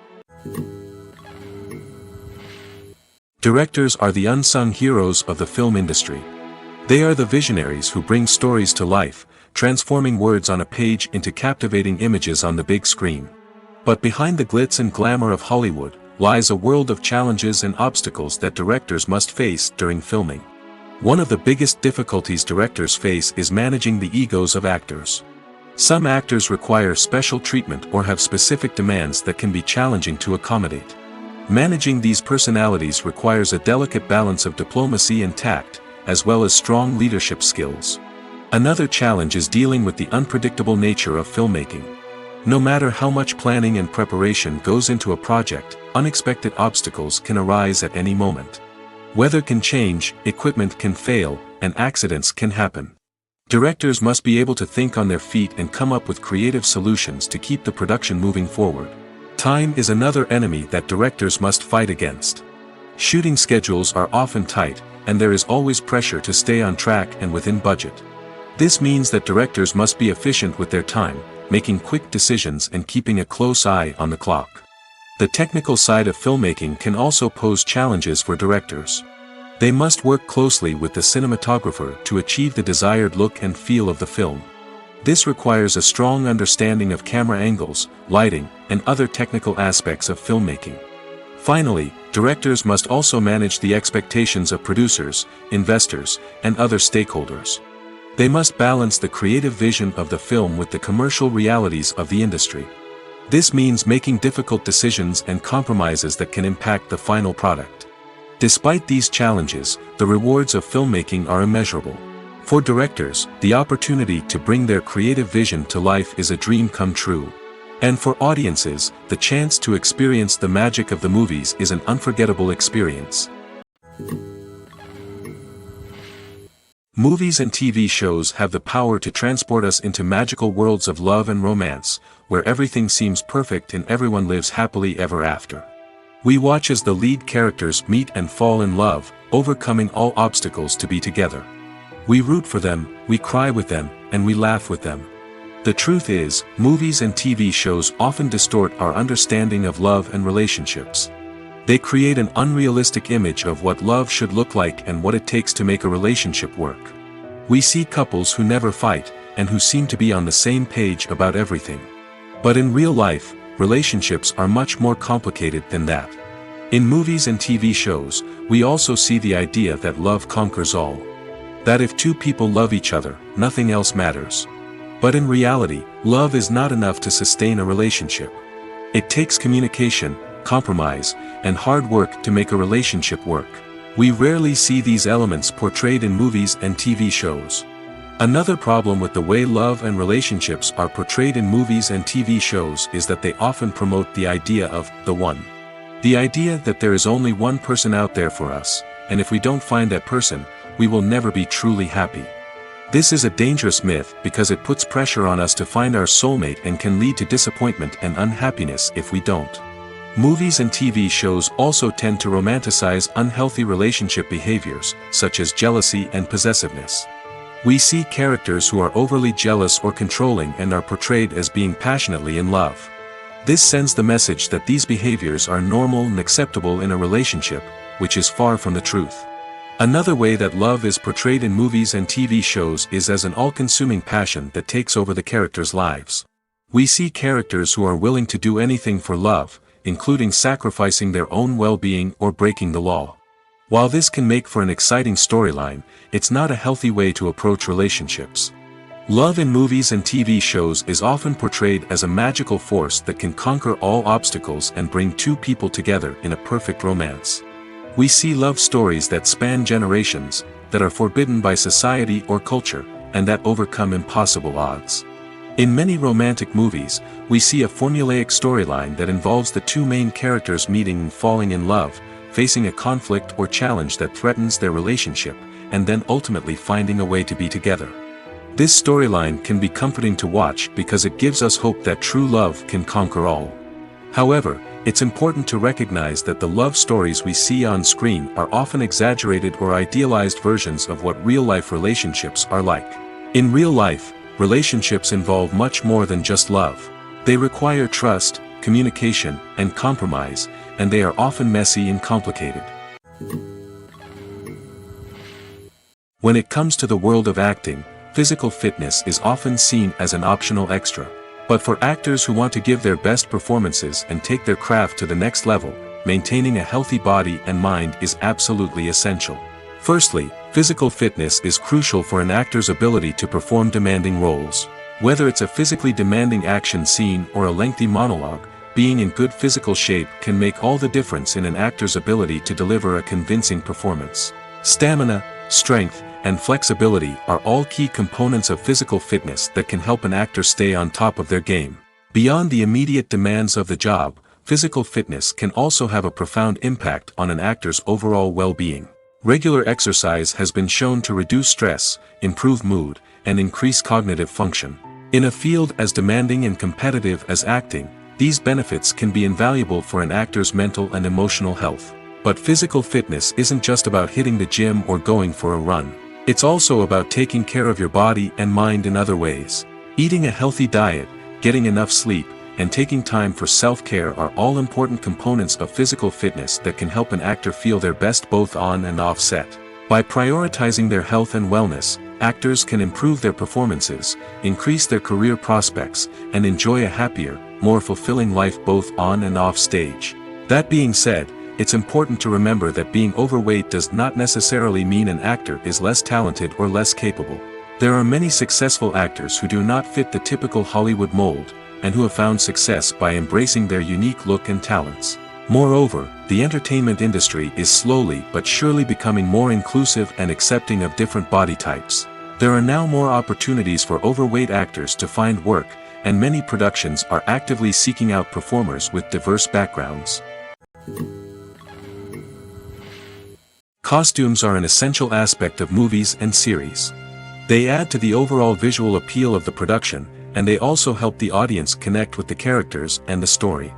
Directors are the unsung heroes of the film industry. They are the visionaries who bring stories to life, transforming words on a page into captivating images on the big screen. But behind the glitz and glamour of Hollywood lies a world of challenges and obstacles that directors must face during filming. One of the biggest difficulties directors face is managing the egos of actors. Some actors require special treatment or have specific demands that can be challenging to accommodate. Managing these personalities requires a delicate balance of diplomacy and tact, as well as strong leadership skills. Another challenge is dealing with the unpredictable nature of filmmaking. No matter how much planning and preparation goes into a project, unexpected obstacles can arise at any moment. Weather can change, equipment can fail, and accidents can happen. Directors must be able to think on their feet and come up with creative solutions to keep the production moving forward. Time is another enemy that directors must fight against. Shooting schedules are often tight, and there is always pressure to stay on track and within budget. This means that directors must be efficient with their time, making quick decisions and keeping a close eye on the clock. The technical side of filmmaking can also pose challenges for directors. They must work closely with the cinematographer to achieve the desired look and feel of the film. This requires a strong understanding of camera angles, lighting, and other technical aspects of filmmaking. Finally, directors must also manage the expectations of producers, investors, and other stakeholders. They must balance the creative vision of the film with the commercial realities of the industry. This means making difficult decisions and compromises that can impact the final product. Despite these challenges, the rewards of filmmaking are immeasurable. For directors, the opportunity to bring their creative vision to life is a dream come true. And for audiences, the chance to experience the magic of the movies is an unforgettable experience. Movies and TV shows have the power to transport us into magical worlds of love and romance, where everything seems perfect and everyone lives happily ever after. We watch as the lead characters meet and fall in love, overcoming all obstacles to be together. We root for them, we cry with them, and we laugh with them. The truth is, movies and TV shows often distort our understanding of love and relationships. They create an unrealistic image of what love should look like and what it takes to make a relationship work. We see couples who never fight, and who seem to be on the same page about everything. But in real life, relationships are much more complicated than that. In movies and TV shows, we also see the idea that love conquers all. That if two people love each other, nothing else matters. But in reality, love is not enough to sustain a relationship. It takes communication, compromise, and hard work to make a relationship work. We rarely see these elements portrayed in movies and TV shows. Another problem with the way love and relationships are portrayed in movies and TV shows is that they often promote the idea of the one. The idea that there is only one person out there for us, and if we don't find that person, we will never be truly happy. This is a dangerous myth because it puts pressure on us to find our soulmate and can lead to disappointment and unhappiness if we don't. Movies and TV shows also tend to romanticize unhealthy relationship behaviors, such as jealousy and possessiveness. We see characters who are overly jealous or controlling and are portrayed as being passionately in love. This sends the message that these behaviors are normal and acceptable in a relationship, which is far from the truth. Another way that love is portrayed in movies and TV shows is as an all-consuming passion that takes over the characters' lives. We see characters who are willing to do anything for love, including sacrificing their own well-being or breaking the law. While this can make for an exciting storyline, it's not a healthy way to approach relationships. Love in movies and TV shows is often portrayed as a magical force that can conquer all obstacles and bring two people together in a perfect romance. We see love stories that span generations, that are forbidden by society or culture, and that overcome impossible odds. In many romantic movies, we see a formulaic storyline that involves the two main characters meeting and falling in love, facing a conflict or challenge that threatens their relationship, and then ultimately finding a way to be together. This storyline can be comforting to watch because it gives us hope that true love can conquer all. However, it's important to recognize that the love stories we see on screen are often exaggerated or idealized versions of what real-life relationships are like. In real life, relationships involve much more than just love. They require trust, communication, and compromise, and they are often messy and complicated. When it comes to the world of acting, physical fitness is often seen as an optional extra. But for actors who want to give their best performances and take their craft to the next level, maintaining a healthy body and mind is absolutely essential. Firstly, physical fitness is crucial for an actor's ability to perform demanding roles. Whether it's a physically demanding action scene or a lengthy monologue, being in good physical shape can make all the difference in an actor's ability to deliver a convincing performance. Stamina, strength, and flexibility are all key components of physical fitness that can help an actor stay on top of their game. Beyond the immediate demands of the job, physical fitness can also have a profound impact on an actor's overall well-being. Regular exercise has been shown to reduce stress, improve mood, and increase cognitive function. In a field as demanding and competitive as acting, these benefits can be invaluable for an actor's mental and emotional health. But physical fitness isn't just about hitting the gym or going for a run. It's also about taking care of your body and mind in other ways. Eating a healthy diet, getting enough sleep, and taking time for self-care are all important components of physical fitness that can help an actor feel their best both on and off set. By prioritizing their health and wellness, actors can improve their performances, increase their career prospects, and enjoy a happier, more fulfilling life both on and off stage. That being said, it's important to remember that being overweight does not necessarily mean an actor is less talented or less capable. There are many successful actors who do not fit the typical Hollywood mold, and who have found success by embracing their unique look and talents. Moreover, the entertainment industry is slowly but surely becoming more inclusive and accepting of different body types. There are now more opportunities for overweight actors to find work, and many productions are actively seeking out performers with diverse backgrounds. Costumes are an essential aspect of movies and series. They add to the overall visual appeal of the production, and they also help the audience connect with the characters and the story.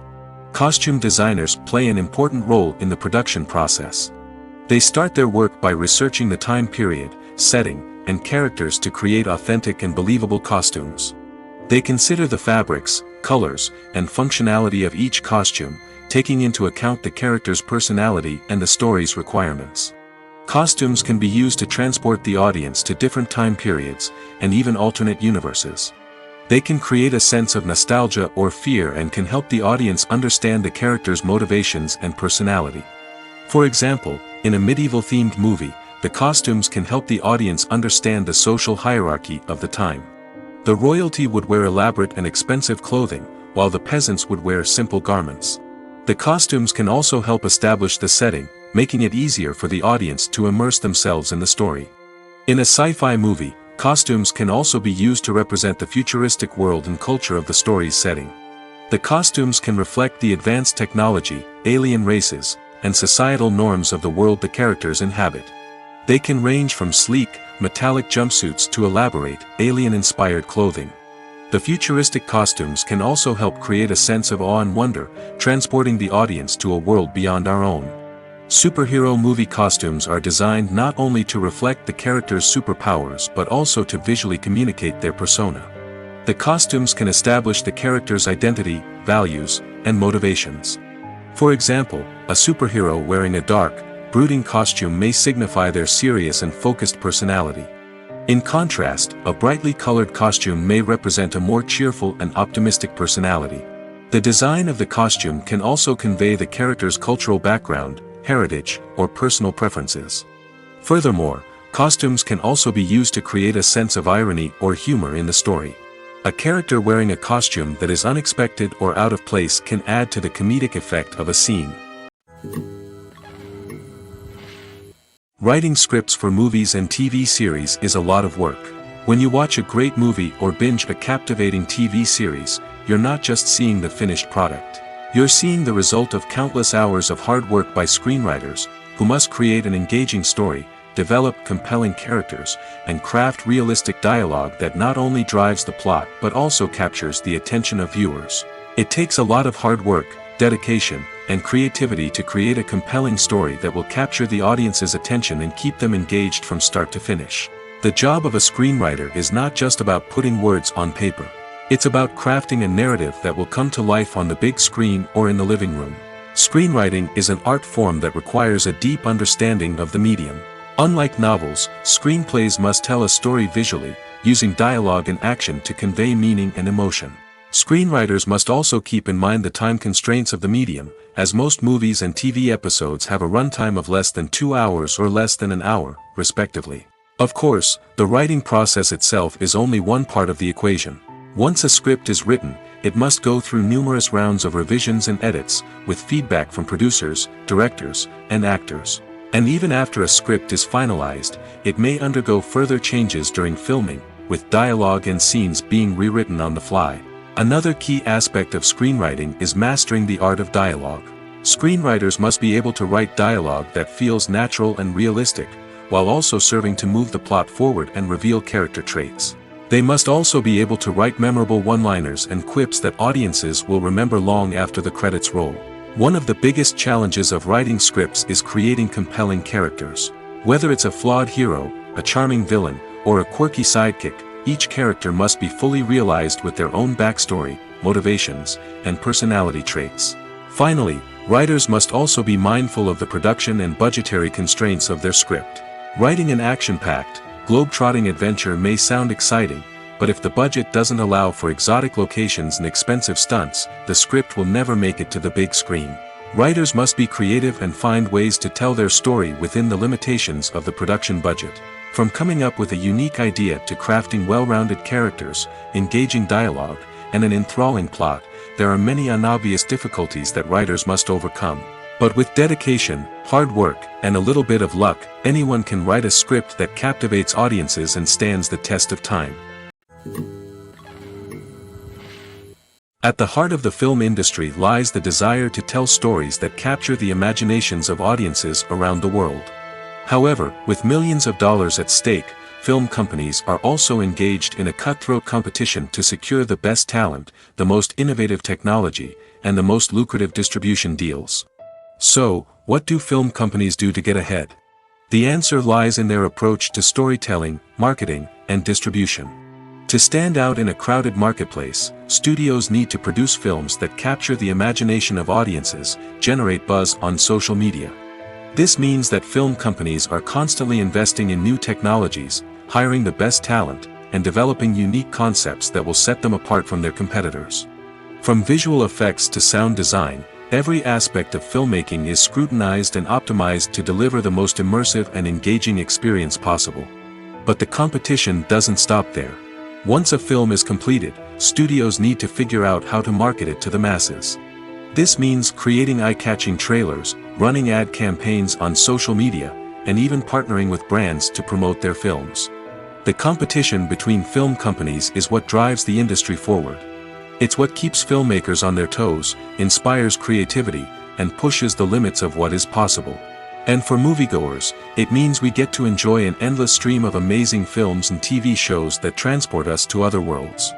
Costume designers play an important role in the production process. They start their work by researching the time period, setting, and characters to create authentic and believable costumes. They consider the fabrics, colors, and functionality of each costume, taking into account the character's personality and the story's requirements. Costumes can be used to transport the audience to different time periods, and even alternate universes. They can create a sense of nostalgia or fear and can help the audience understand the character's motivations and personality. For example, in a medieval-themed movie, the costumes can help the audience understand the social hierarchy of the time. The royalty would wear elaborate and expensive clothing, while the peasants would wear simple garments. The costumes can also help establish the setting, making it easier for the audience to immerse themselves in the story. In a sci-fi movie, costumes can also be used to represent the futuristic world and culture of the story's setting. The costumes can reflect the advanced technology, alien races, and societal norms of the world the characters inhabit. They can range from sleek, metallic jumpsuits to elaborate, alien-inspired clothing. The futuristic costumes can also help create a sense of awe and wonder, transporting the audience to a world beyond our own. Superhero movie costumes are designed not only to reflect the character's superpowers but also to visually communicate their persona. The costumes can establish the character's identity, values, and motivations. For example, a superhero wearing a dark, brooding costume may signify their serious and focused personality. In contrast, a brightly colored costume may represent a more cheerful and optimistic personality. The design of the costume can also convey the character's cultural background, heritage, or personal preferences. Furthermore, costumes can also be used to create a sense of irony or humor in the story. A character wearing a costume that is unexpected or out of place can add to the comedic effect of a scene. Writing scripts for movies and TV series is a lot of work. When you watch a great movie or binge a captivating TV series, you're not just seeing the finished product. You're seeing the result of countless hours of hard work by screenwriters, who must create an engaging story, develop compelling characters, and craft realistic dialogue that not only drives the plot but also captures the attention of viewers. It takes a lot of hard work, dedication, and creativity to create a compelling story that will capture the audience's attention and keep them engaged from start to finish. The job of a screenwriter is not just about putting words on paper. It's about crafting a narrative that will come to life on the big screen or in the living room. Screenwriting is an art form that requires a deep understanding of the medium. Unlike novels, screenplays must tell a story visually, using dialogue and action to convey meaning and emotion. Screenwriters must also keep in mind the time constraints of the medium, as most movies and TV episodes have a runtime of less than 2 hours or less than an hour, respectively. Of course, the writing process itself is only one part of the equation. Once a script is written, it must go through numerous rounds of revisions and edits, with feedback from producers, directors, and actors. And even after a script is finalized, it may undergo further changes during filming, with dialogue and scenes being rewritten on the fly. Another key aspect of screenwriting is mastering the art of dialogue. Screenwriters must be able to write dialogue that feels natural and realistic, while also serving to move the plot forward and reveal character traits. They must also be able to write memorable one-liners and quips that audiences will remember long after the credits roll. One of the biggest challenges of writing scripts is creating compelling characters. Whether it's a flawed hero, a charming villain, or a quirky sidekick, each character must be fully realized with their own backstory, motivations, and personality traits. Finally, writers must also be mindful of the production and budgetary constraints of their script. Writing an action-packed, globe-trotting adventure may sound exciting, but if the budget doesn't allow for exotic locations and expensive stunts, the script will never make it to the big screen. Writers must be creative and find ways to tell their story within the limitations of the production budget. From coming up with a unique idea to crafting well-rounded characters, engaging dialogue, and an enthralling plot, there are many unobvious difficulties that writers must overcome. But with dedication, hard work, and a little bit of luck, anyone can write a script that captivates audiences and stands the test of time. At the heart of the film industry lies the desire to tell stories that capture the imaginations of audiences around the world. However, with millions of dollars at stake, film companies are also engaged in a cutthroat competition to secure the best talent, the most innovative technology, and the most lucrative distribution deals. So, what do film companies do to get ahead? The answer lies in their approach to storytelling, marketing, and distribution. To stand out in a crowded marketplace, studios need to produce films that capture the imagination of audiences, generate buzz on social media. This means that film companies are constantly investing in new technologies, hiring the best talent, and developing unique concepts that will set them apart from their competitors. From visual effects to sound design, every aspect of filmmaking is scrutinized and optimized to deliver the most immersive and engaging experience possible. But the competition doesn't stop there. Once a film is completed, studios need to figure out how to market it to the masses. This means creating eye-catching trailers, running ad campaigns on social media, and even partnering with brands to promote their films. The competition between film companies is what drives the industry forward. It's what keeps filmmakers on their toes, inspires creativity, and pushes the limits of what is possible. And for moviegoers, it means we get to enjoy an endless stream of amazing films and TV shows that transport us to other worlds.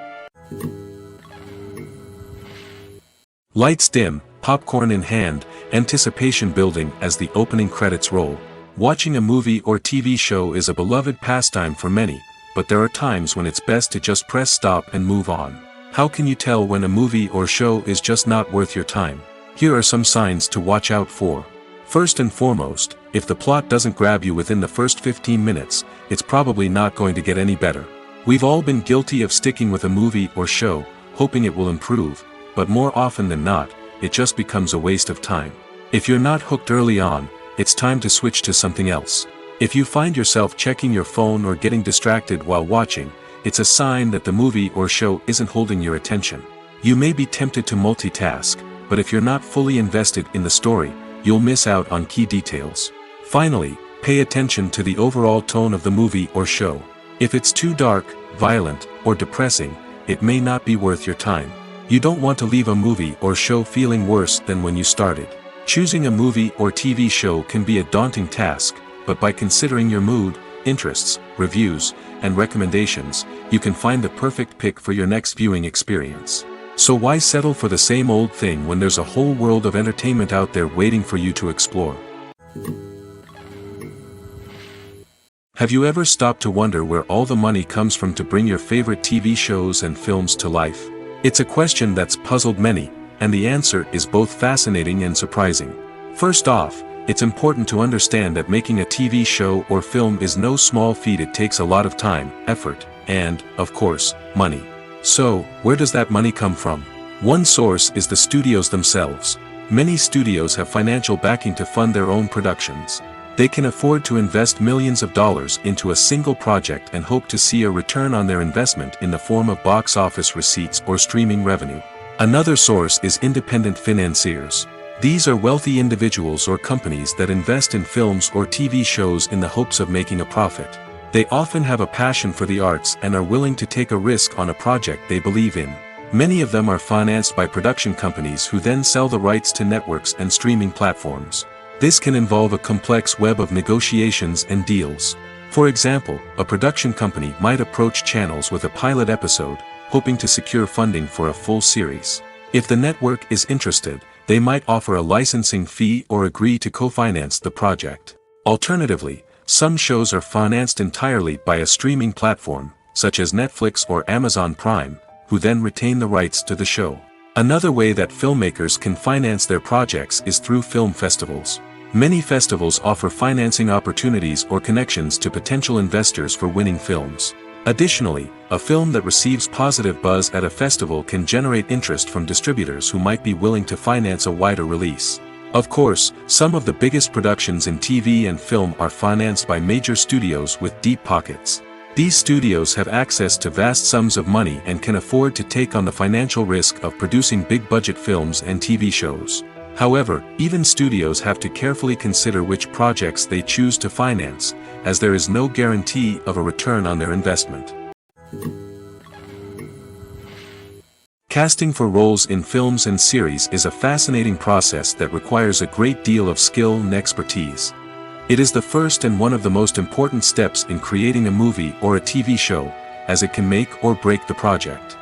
Lights dim, popcorn in hand, anticipation building as the opening credits roll. Watching a movie or TV show is a beloved pastime for many, but there are times when it's best to just press stop and move on. How can you tell when a movie or show is just not worth your time? Here are some signs to watch out for. First and foremost, if the plot doesn't grab you within the first 15 minutes, it's probably not going to get any better. We've all been guilty of sticking with a movie or show, hoping it will improve, but more often than not, it just becomes a waste of time. If you're not hooked early on, it's time to switch to something else. If you find yourself checking your phone or getting distracted while watching, it's a sign that the movie or show isn't holding your attention. You may be tempted to multitask, but if you're not fully invested in the story, you'll miss out on key details. Finally, pay attention to the overall tone of the movie or show. If it's too dark, violent, or depressing, it may not be worth your time. You don't want to leave a movie or show feeling worse than when you started. Choosing a movie or TV show can be a daunting task, but by considering your mood, interests, reviews, and recommendations, you can find the perfect pick for your next viewing experience. So why settle for the same old thing when there's a whole world of entertainment out there waiting for you to explore? Have you ever stopped to wonder where all the money comes from to bring your favorite TV shows and films to life? It's a question that's puzzled many, and the answer is both fascinating and surprising. First off, it's important to understand that making a TV show or film is no small feat. It takes a lot of time, effort, and, of course, money. So, where does that money come from? One source is the studios themselves. Many studios have financial backing to fund their own productions. They can afford to invest millions of dollars into a single project and hope to see a return on their investment in the form of box office receipts or streaming revenue. Another source is independent financiers. These are wealthy individuals or companies that invest in films or TV shows in the hopes of making a profit. They often have a passion for the arts and are willing to take a risk on a project they believe in. Many of them are financed by production companies who then sell the rights to networks and streaming platforms. This can involve a complex web of negotiations and deals. For example, a production company might approach channels with a pilot episode, hoping to secure funding for a full series. If the network is interested, they might offer a licensing fee or agree to co-finance the project. Alternatively, some shows are financed entirely by a streaming platform, such as Netflix or Amazon Prime, who then retain the rights to the show. Another way that filmmakers can finance their projects is through film festivals. Many festivals offer financing opportunities or connections to potential investors for winning films. Additionally, a film that receives positive buzz at a festival can generate interest from distributors who might be willing to finance a wider release. Of course, some of the biggest productions in TV and film are financed by major studios with deep pockets. These studios have access to vast sums of money and can afford to take on the financial risk of producing big-budget films and TV shows. However, even studios have to carefully consider which projects they choose to finance, as there is no guarantee of a return on their investment. Casting for roles in films and series is a fascinating process that requires a great deal of skill and expertise. It is the first and one of the most important steps in creating a movie or a TV show, as it can make or break the project.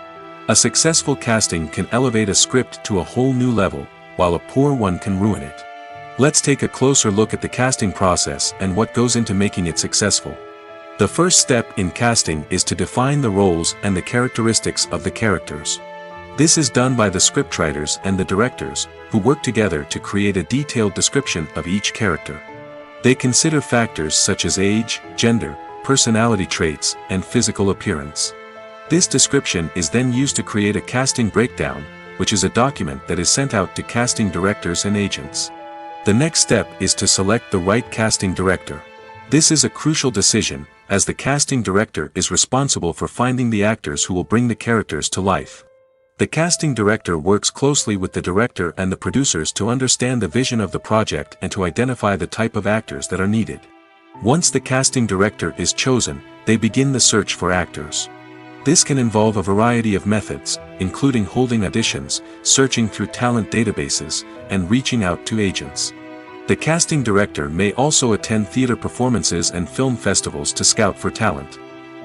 A successful casting can elevate a script to a whole new level, while a poor one can ruin it. Let's take a closer look at the casting process and what goes into making it successful. The first step in casting is to define the roles and the characteristics of the characters. This is done by the scriptwriters and the directors, who work together to create a detailed description of each character. They consider factors such as age, gender, personality traits, and physical appearance. This description is then used to create a casting breakdown, which is a document that is sent out to casting directors and agents. The next step is to select the right casting director. This is a crucial decision, as the casting director is responsible for finding the actors who will bring the characters to life. The casting director works closely with the director and the producers to understand the vision of the project and to identify the type of actors that are needed. Once the casting director is chosen, they begin the search for actors. This can involve a variety of methods, including holding auditions, searching through talent databases, and reaching out to agents. The casting director may also attend theater performances and film festivals to scout for talent.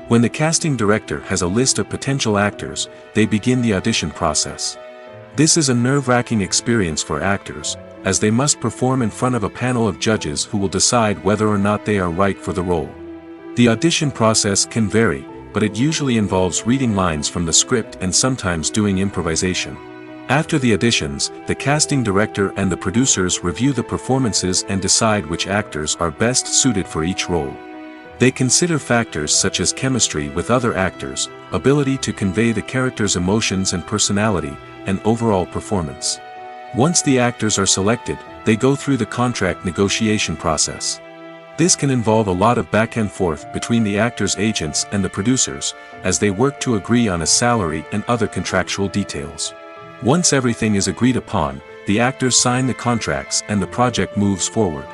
When the casting director has a list of potential actors, they begin the audition process. This is a nerve-wracking experience for actors, as they must perform in front of a panel of judges who will decide whether or not they are right for the role. The audition process can vary, but it usually involves reading lines from the script and sometimes doing improvisation. After the auditions, the casting director and the producers review the performances and decide which actors are best suited for each role. They consider factors such as chemistry with other actors, ability to convey the character's emotions and personality, and overall performance. Once the actors are selected, they go through the contract negotiation process. This can involve a lot of back and forth between the actors' agents and the producers, as they work to agree on a salary and other contractual details. Once everything is agreed upon, the actors sign the contracts and the project moves forward.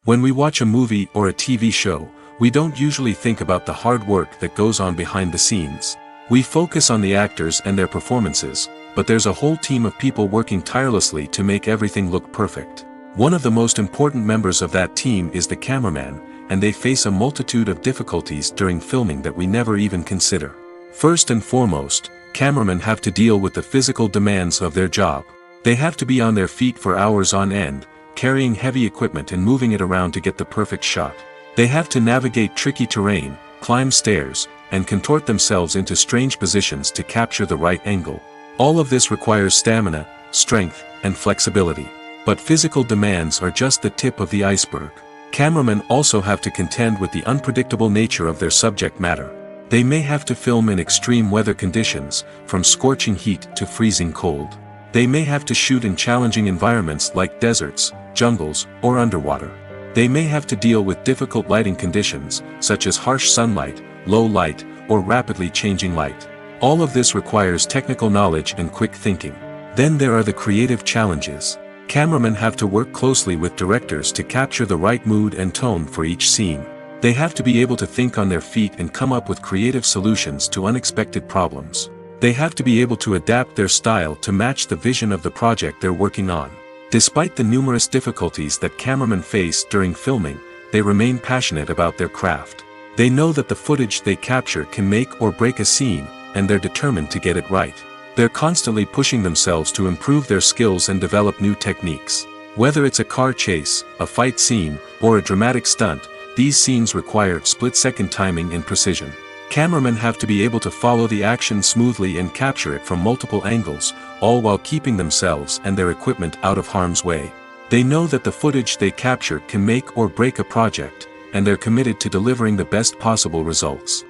When we watch a movie or a TV show, we don't usually think about the hard work that goes on behind the scenes. We focus on the actors and their performances, but there's a whole team of people working tirelessly to make everything look perfect. One of the most important members of that team is the cameraman, and they face a multitude of difficulties during filming that we never even consider. First and foremost, cameramen have to deal with the physical demands of their job. They have to be on their feet for hours on end, carrying heavy equipment and moving it around to get the perfect shot. They have to navigate tricky terrain, climb stairs, and contort themselves into strange positions to capture the right angle. All of this requires stamina, strength, and flexibility. But physical demands are just the tip of the iceberg. Cameramen also have to contend with the unpredictable nature of their subject matter. They may have to film in extreme weather conditions, from scorching heat to freezing cold. They may have to shoot in challenging environments like deserts, jungles, or underwater. They may have to deal with difficult lighting conditions, such as harsh sunlight, low light, or rapidly changing light. All of this requires technical knowledge and quick thinking. Then there are the creative challenges. Cameramen have to work closely with directors to capture the right mood and tone for each scene. They have to be able to think on their feet and come up with creative solutions to unexpected problems. They have to be able to adapt their style to match the vision of the project they're working on. Despite the numerous difficulties that cameramen face during filming, they remain passionate about their craft. They know that the footage they capture can make or break a scene, and they're determined to get it right. They're constantly pushing themselves to improve their skills and develop new techniques. Whether it's a car chase, a fight scene, or a dramatic stunt, these scenes require split-second timing and precision. Cameramen have to be able to follow the action smoothly and capture it from multiple angles, all while keeping themselves and their equipment out of harm's way. They know that the footage they capture can make or break a project, and they're committed to delivering the best possible results.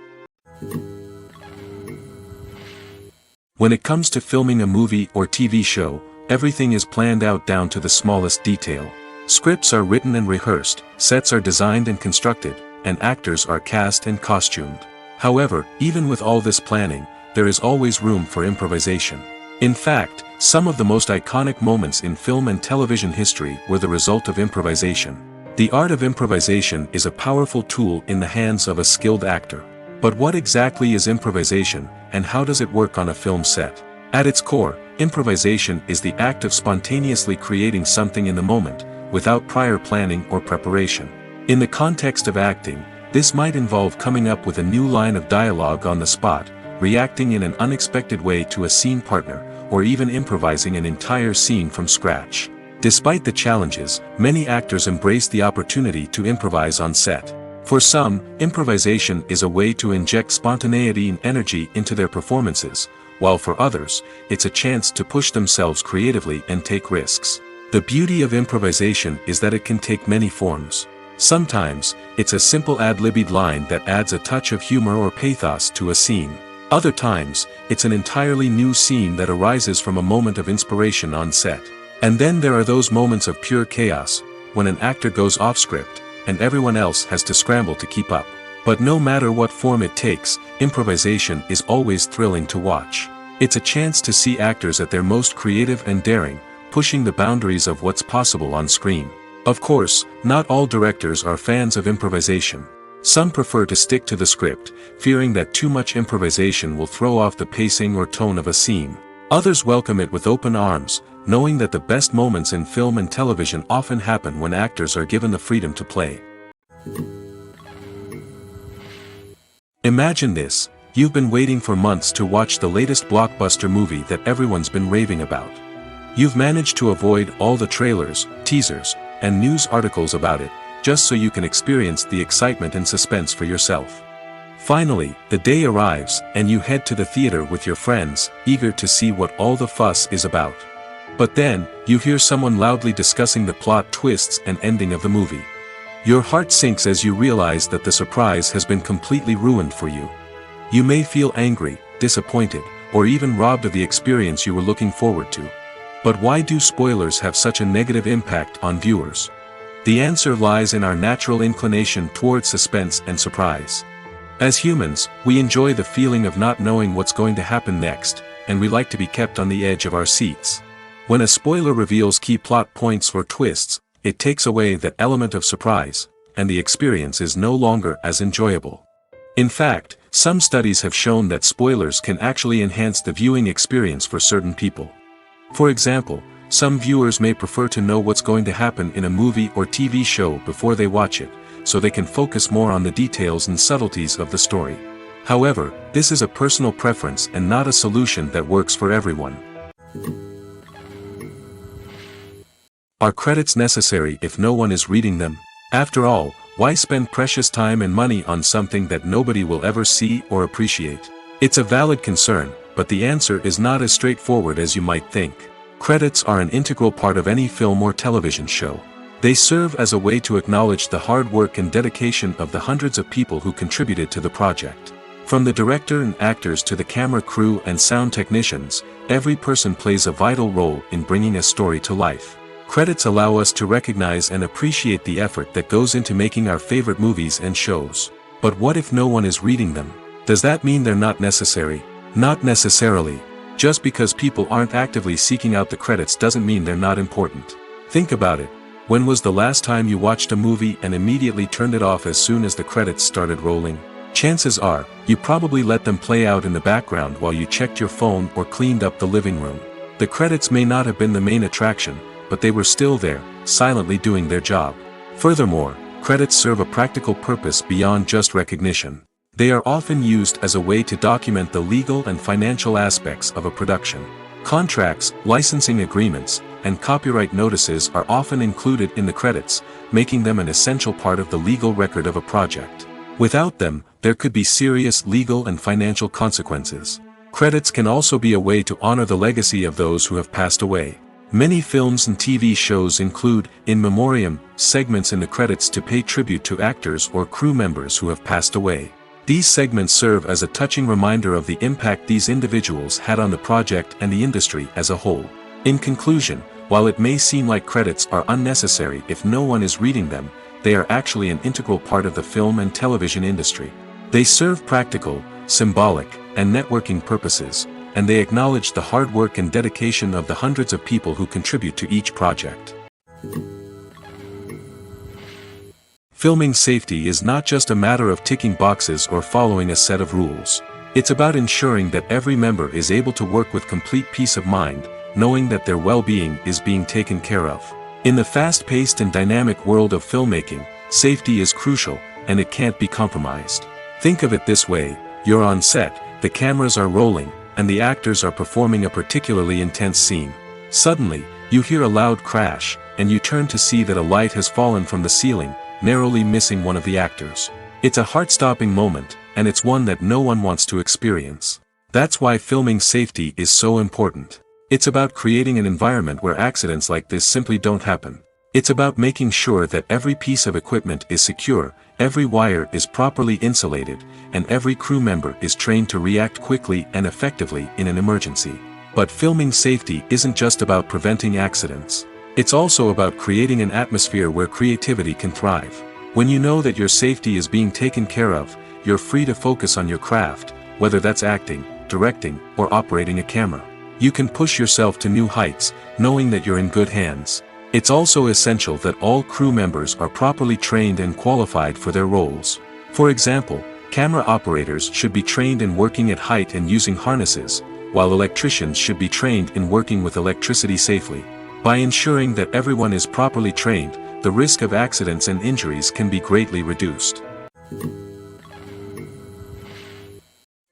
When it comes to filming a movie or TV show, everything is planned out down to the smallest detail. Scripts are written and rehearsed, sets are designed and constructed, and actors are cast and costumed. However, even with all this planning, there is always room for improvisation. In fact, some of the most iconic moments in film and television history were the result of improvisation. The art of improvisation is a powerful tool in the hands of a skilled actor. But what exactly is improvisation, and how does it work on a film set? At its core, improvisation is the act of spontaneously creating something in the moment, without prior planning or preparation. In the context of acting, this might involve coming up with a new line of dialogue on the spot, reacting in an unexpected way to a scene partner, or even improvising an entire scene from scratch. Despite the challenges, many actors embrace the opportunity to improvise on set. For some, improvisation is a way to inject spontaneity and energy into their performances, while for others, it's a chance to push themselves creatively and take risks. The beauty of improvisation is that it can take many forms. Sometimes, it's a simple ad-libbed line that adds a touch of humor or pathos to a scene. Other times, it's an entirely new scene that arises from a moment of inspiration on set. And then there are those moments of pure chaos, when an actor goes off script, and everyone else has to scramble to keep up. But no matter what form it takes, improvisation is always thrilling to watch. It's a chance to see actors at their most creative and daring, pushing the boundaries of what's possible on screen. Of course, not all directors are fans of improvisation. Some prefer to stick to the script, fearing that too much improvisation will throw off the pacing or tone of a scene. Others welcome it with open arms, knowing that the best moments in film and television often happen when actors are given the freedom to play. Imagine this: you've been waiting for months to watch the latest blockbuster movie that everyone's been raving about. You've managed to avoid all the trailers, teasers, and news articles about it, just so you can experience the excitement and suspense for yourself. Finally, the day arrives, and you head to the theater with your friends, eager to see what all the fuss is about. But then, you hear someone loudly discussing the plot twists and ending of the movie. Your heart sinks as you realize that the surprise has been completely ruined for you. You may feel angry, disappointed, or even robbed of the experience you were looking forward to. But why do spoilers have such a negative impact on viewers? The answer lies in our natural inclination towards suspense and surprise. As humans, we enjoy the feeling of not knowing what's going to happen next, and we like to be kept on the edge of our seats. When a spoiler reveals key plot points or twists, it takes away that element of surprise, and the experience is no longer as enjoyable. In fact, some studies have shown that spoilers can actually enhance the viewing experience for certain people. For example, some viewers may prefer to know what's going to happen in a movie or TV show before they watch it, so they can focus more on the details and subtleties of the story. However, this is a personal preference and not a solution that works for everyone. Are credits necessary if no one is reading them? After all, why spend precious time and money on something that nobody will ever see or appreciate? It's a valid concern, but the answer is not as straightforward as you might think. Credits are an integral part of any film or television show. They serve as a way to acknowledge the hard work and dedication of the hundreds of people who contributed to the project. From the director and actors to the camera crew and sound technicians, every person plays a vital role in bringing a story to life. Credits allow us to recognize and appreciate the effort that goes into making our favorite movies and shows. But what if no one is reading them? Does that mean they're not necessary? Not necessarily. Just because people aren't actively seeking out the credits doesn't mean they're not important. Think about it. When was the last time you watched a movie and immediately turned it off as soon as the credits started rolling? Chances are, you probably let them play out in the background while you checked your phone or cleaned up the living room. The credits may not have been the main attraction, but they were still there, silently doing their job. Furthermore, credits serve a practical purpose beyond just recognition. They are often used as a way to document the legal and financial aspects of a production. Contracts, licensing agreements, and copyright notices are often included in the credits, making them an essential part of the legal record of a project. Without them, there could be serious legal and financial consequences. Credits can also be a way to honor the legacy of those who have passed away. Many films and TV shows include, in memoriam, segments in the credits to pay tribute to actors or crew members who have passed away. These segments serve as a touching reminder of the impact these individuals had on the project and the industry as a whole. In conclusion, while it may seem like credits are unnecessary if no one is reading them, they are actually an integral part of the film and television industry. They serve practical, symbolic, and networking purposes, and they acknowledge the hard work and dedication of the hundreds of people who contribute to each project. Filming safety is not just a matter of ticking boxes or following a set of rules. It's about ensuring that every member is able to work with complete peace of mind, knowing that their well-being is being taken care of. In the fast-paced and dynamic world of filmmaking, safety is crucial, and it can't be compromised. Think of it this way: you're on set, the cameras are rolling, and the actors are performing a particularly intense scene. Suddenly, you hear a loud crash, and you turn to see that a light has fallen from the ceiling, narrowly missing one of the actors. It's a heart-stopping moment, and it's one that no one wants to experience. That's why filming safety is so important. It's about creating an environment where accidents like this simply don't happen. It's about making sure that every piece of equipment is secure, every wire is properly insulated, and every crew member is trained to react quickly and effectively in an emergency. But filming safety isn't just about preventing accidents. It's also about creating an atmosphere where creativity can thrive. When you know that your safety is being taken care of, you're free to focus on your craft, whether that's acting, directing, or operating a camera. You can push yourself to new heights, knowing that you're in good hands. It's also essential that all crew members are properly trained and qualified for their roles. For example, camera operators should be trained in working at height and using harnesses, while electricians should be trained in working with electricity safely. By ensuring that everyone is properly trained, the risk of accidents and injuries can be greatly reduced.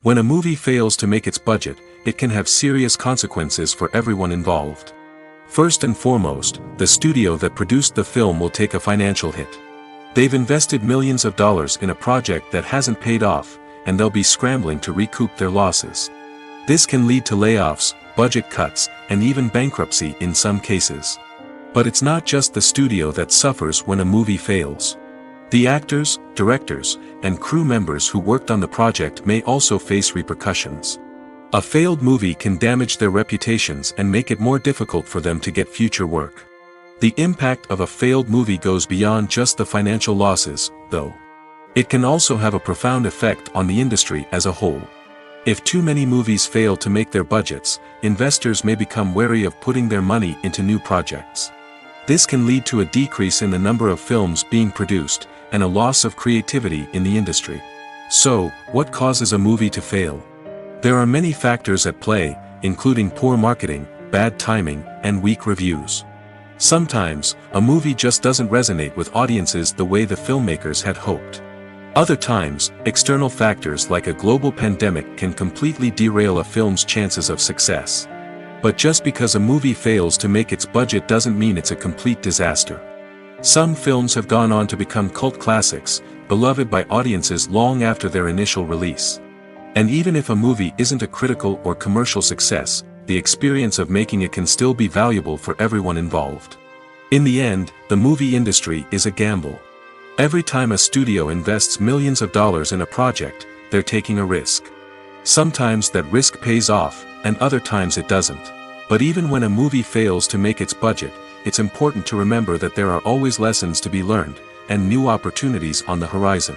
When a movie fails to make its budget, it can have serious consequences for everyone involved. First and foremost, the studio that produced the film will take a financial hit. They've invested millions of dollars in a project that hasn't paid off, and they'll be scrambling to recoup their losses. This can lead to layoffs, budget cuts, and even bankruptcy in some cases. But it's not just the studio that suffers when a movie fails. The actors, directors, and crew members who worked on the project may also face repercussions. A failed movie can damage their reputations and make it more difficult for them to get future work. The impact of a failed movie goes beyond just the financial losses, though. It can also have a profound effect on the industry as a whole. If too many movies fail to make their budgets, investors may become wary of putting their money into new projects. This can lead to a decrease in the number of films being produced, and a loss of creativity in the industry. So, what causes a movie to fail? There are many factors at play, including poor marketing, bad timing, and weak reviews. Sometimes, a movie just doesn't resonate with audiences the way the filmmakers had hoped. Other times, external factors like a global pandemic can completely derail a film's chances of success. But just because a movie fails to make its budget doesn't mean it's a complete disaster. Some films have gone on to become cult classics, beloved by audiences long after their initial release. And even if a movie isn't a critical or commercial success, the experience of making it can still be valuable for everyone involved. In the end, the movie industry is a gamble. Every time a studio invests millions of dollars in a project, they're taking a risk. Sometimes that risk pays off, and other times it doesn't. But even when a movie fails to make its budget, it's important to remember that there are always lessons to be learned, and new opportunities on the horizon.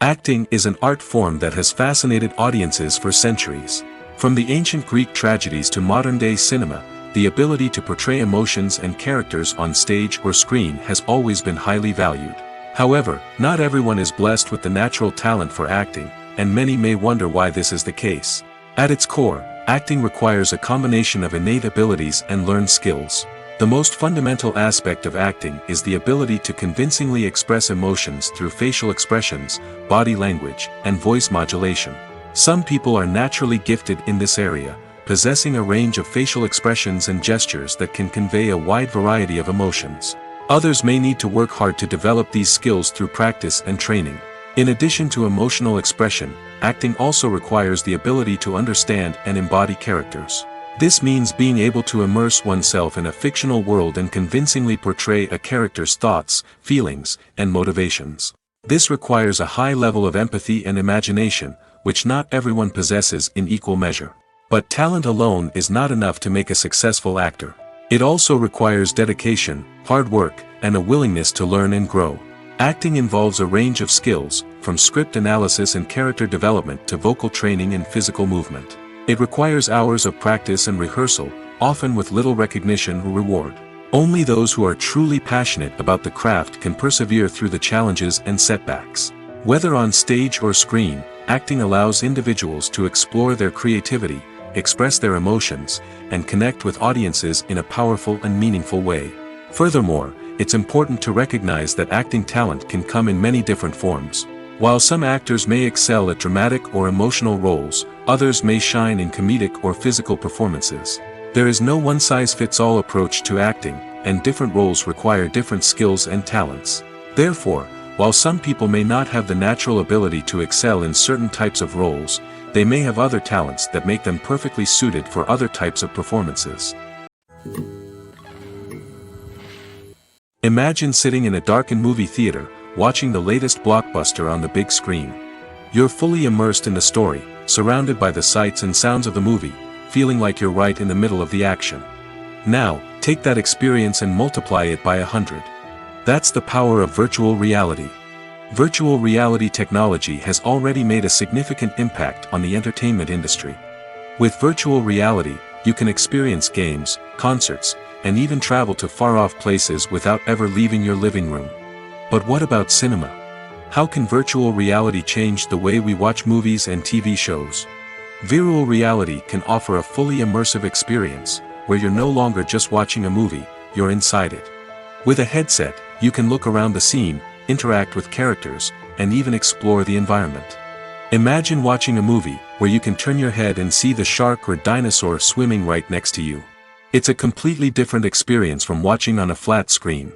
Acting is an art form that has fascinated audiences for centuries. From the ancient Greek tragedies to modern-day cinema, the ability to portray emotions and characters on stage or screen has always been highly valued. However, not everyone is blessed with the natural talent for acting, and many may wonder why this is the case. At its core, acting requires a combination of innate abilities and learned skills. The most fundamental aspect of acting is the ability to convincingly express emotions through facial expressions, body language, and voice modulation. Some people are naturally gifted in this area, possessing a range of facial expressions and gestures that can convey a wide variety of emotions. Others may need to work hard to develop these skills through practice and training. In addition to emotional expression, acting also requires the ability to understand and embody characters. This means being able to immerse oneself in a fictional world and convincingly portray a character's thoughts, feelings, and motivations. This requires a high level of empathy and imagination, which not everyone possesses in equal measure. But talent alone is not enough to make a successful actor. It also requires dedication, hard work, and a willingness to learn and grow. Acting involves a range of skills, from script analysis and character development to vocal training and physical movement. It requires hours of practice and rehearsal, often with little recognition or reward. Only those who are truly passionate about the craft can persevere through the challenges and setbacks. Whether on stage or screen, acting allows individuals to explore their creativity, express their emotions, and connect with audiences in a powerful and meaningful way. Furthermore, it's important to recognize that acting talent can come in many different forms. While some actors may excel at dramatic or emotional roles, others may shine in comedic or physical performances. There is no one-size-fits-all approach to acting, and different roles require different skills and talents. Therefore, while some people may not have the natural ability to excel in certain types of roles, they may have other talents that make them perfectly suited for other types of performances. Imagine sitting in a darkened movie theater, watching the latest blockbuster on the big screen. You're fully immersed in the story, surrounded by the sights and sounds of the movie, feeling like you're right in the middle of the action. Now, take that experience and multiply it by 100. That's the power of virtual reality. Virtual reality technology has already made a significant impact on the entertainment industry. With virtual reality, you can experience games, concerts, and even travel to far-off places without ever leaving your living room. But what about cinema? How can virtual reality change the way we watch movies and TV shows? Virtual reality can offer a fully immersive experience, where you're no longer just watching a movie, you're inside it. With a headset, you can look around the scene, interact with characters, and even explore the environment. Imagine watching a movie, where you can turn your head and see the shark or dinosaur swimming right next to you. It's a completely different experience from watching on a flat screen.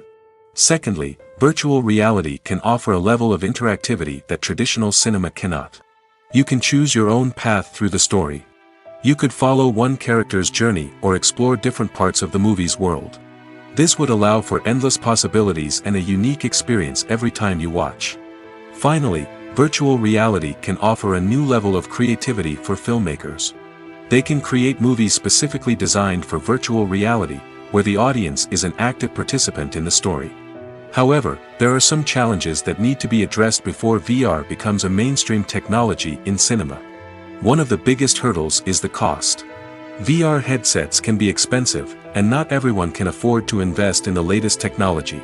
Secondly, virtual reality can offer a level of interactivity that traditional cinema cannot. You can choose your own path through the story. You could follow one character's journey or explore different parts of the movie's world. This would allow for endless possibilities and a unique experience every time you watch. Finally, virtual reality can offer a new level of creativity for filmmakers. They can create movies specifically designed for virtual reality, where the audience is an active participant in the story. However, there are some challenges that need to be addressed before VR becomes a mainstream technology in cinema. One of the biggest hurdles is the cost. VR headsets can be expensive, and not everyone can afford to invest in the latest technology.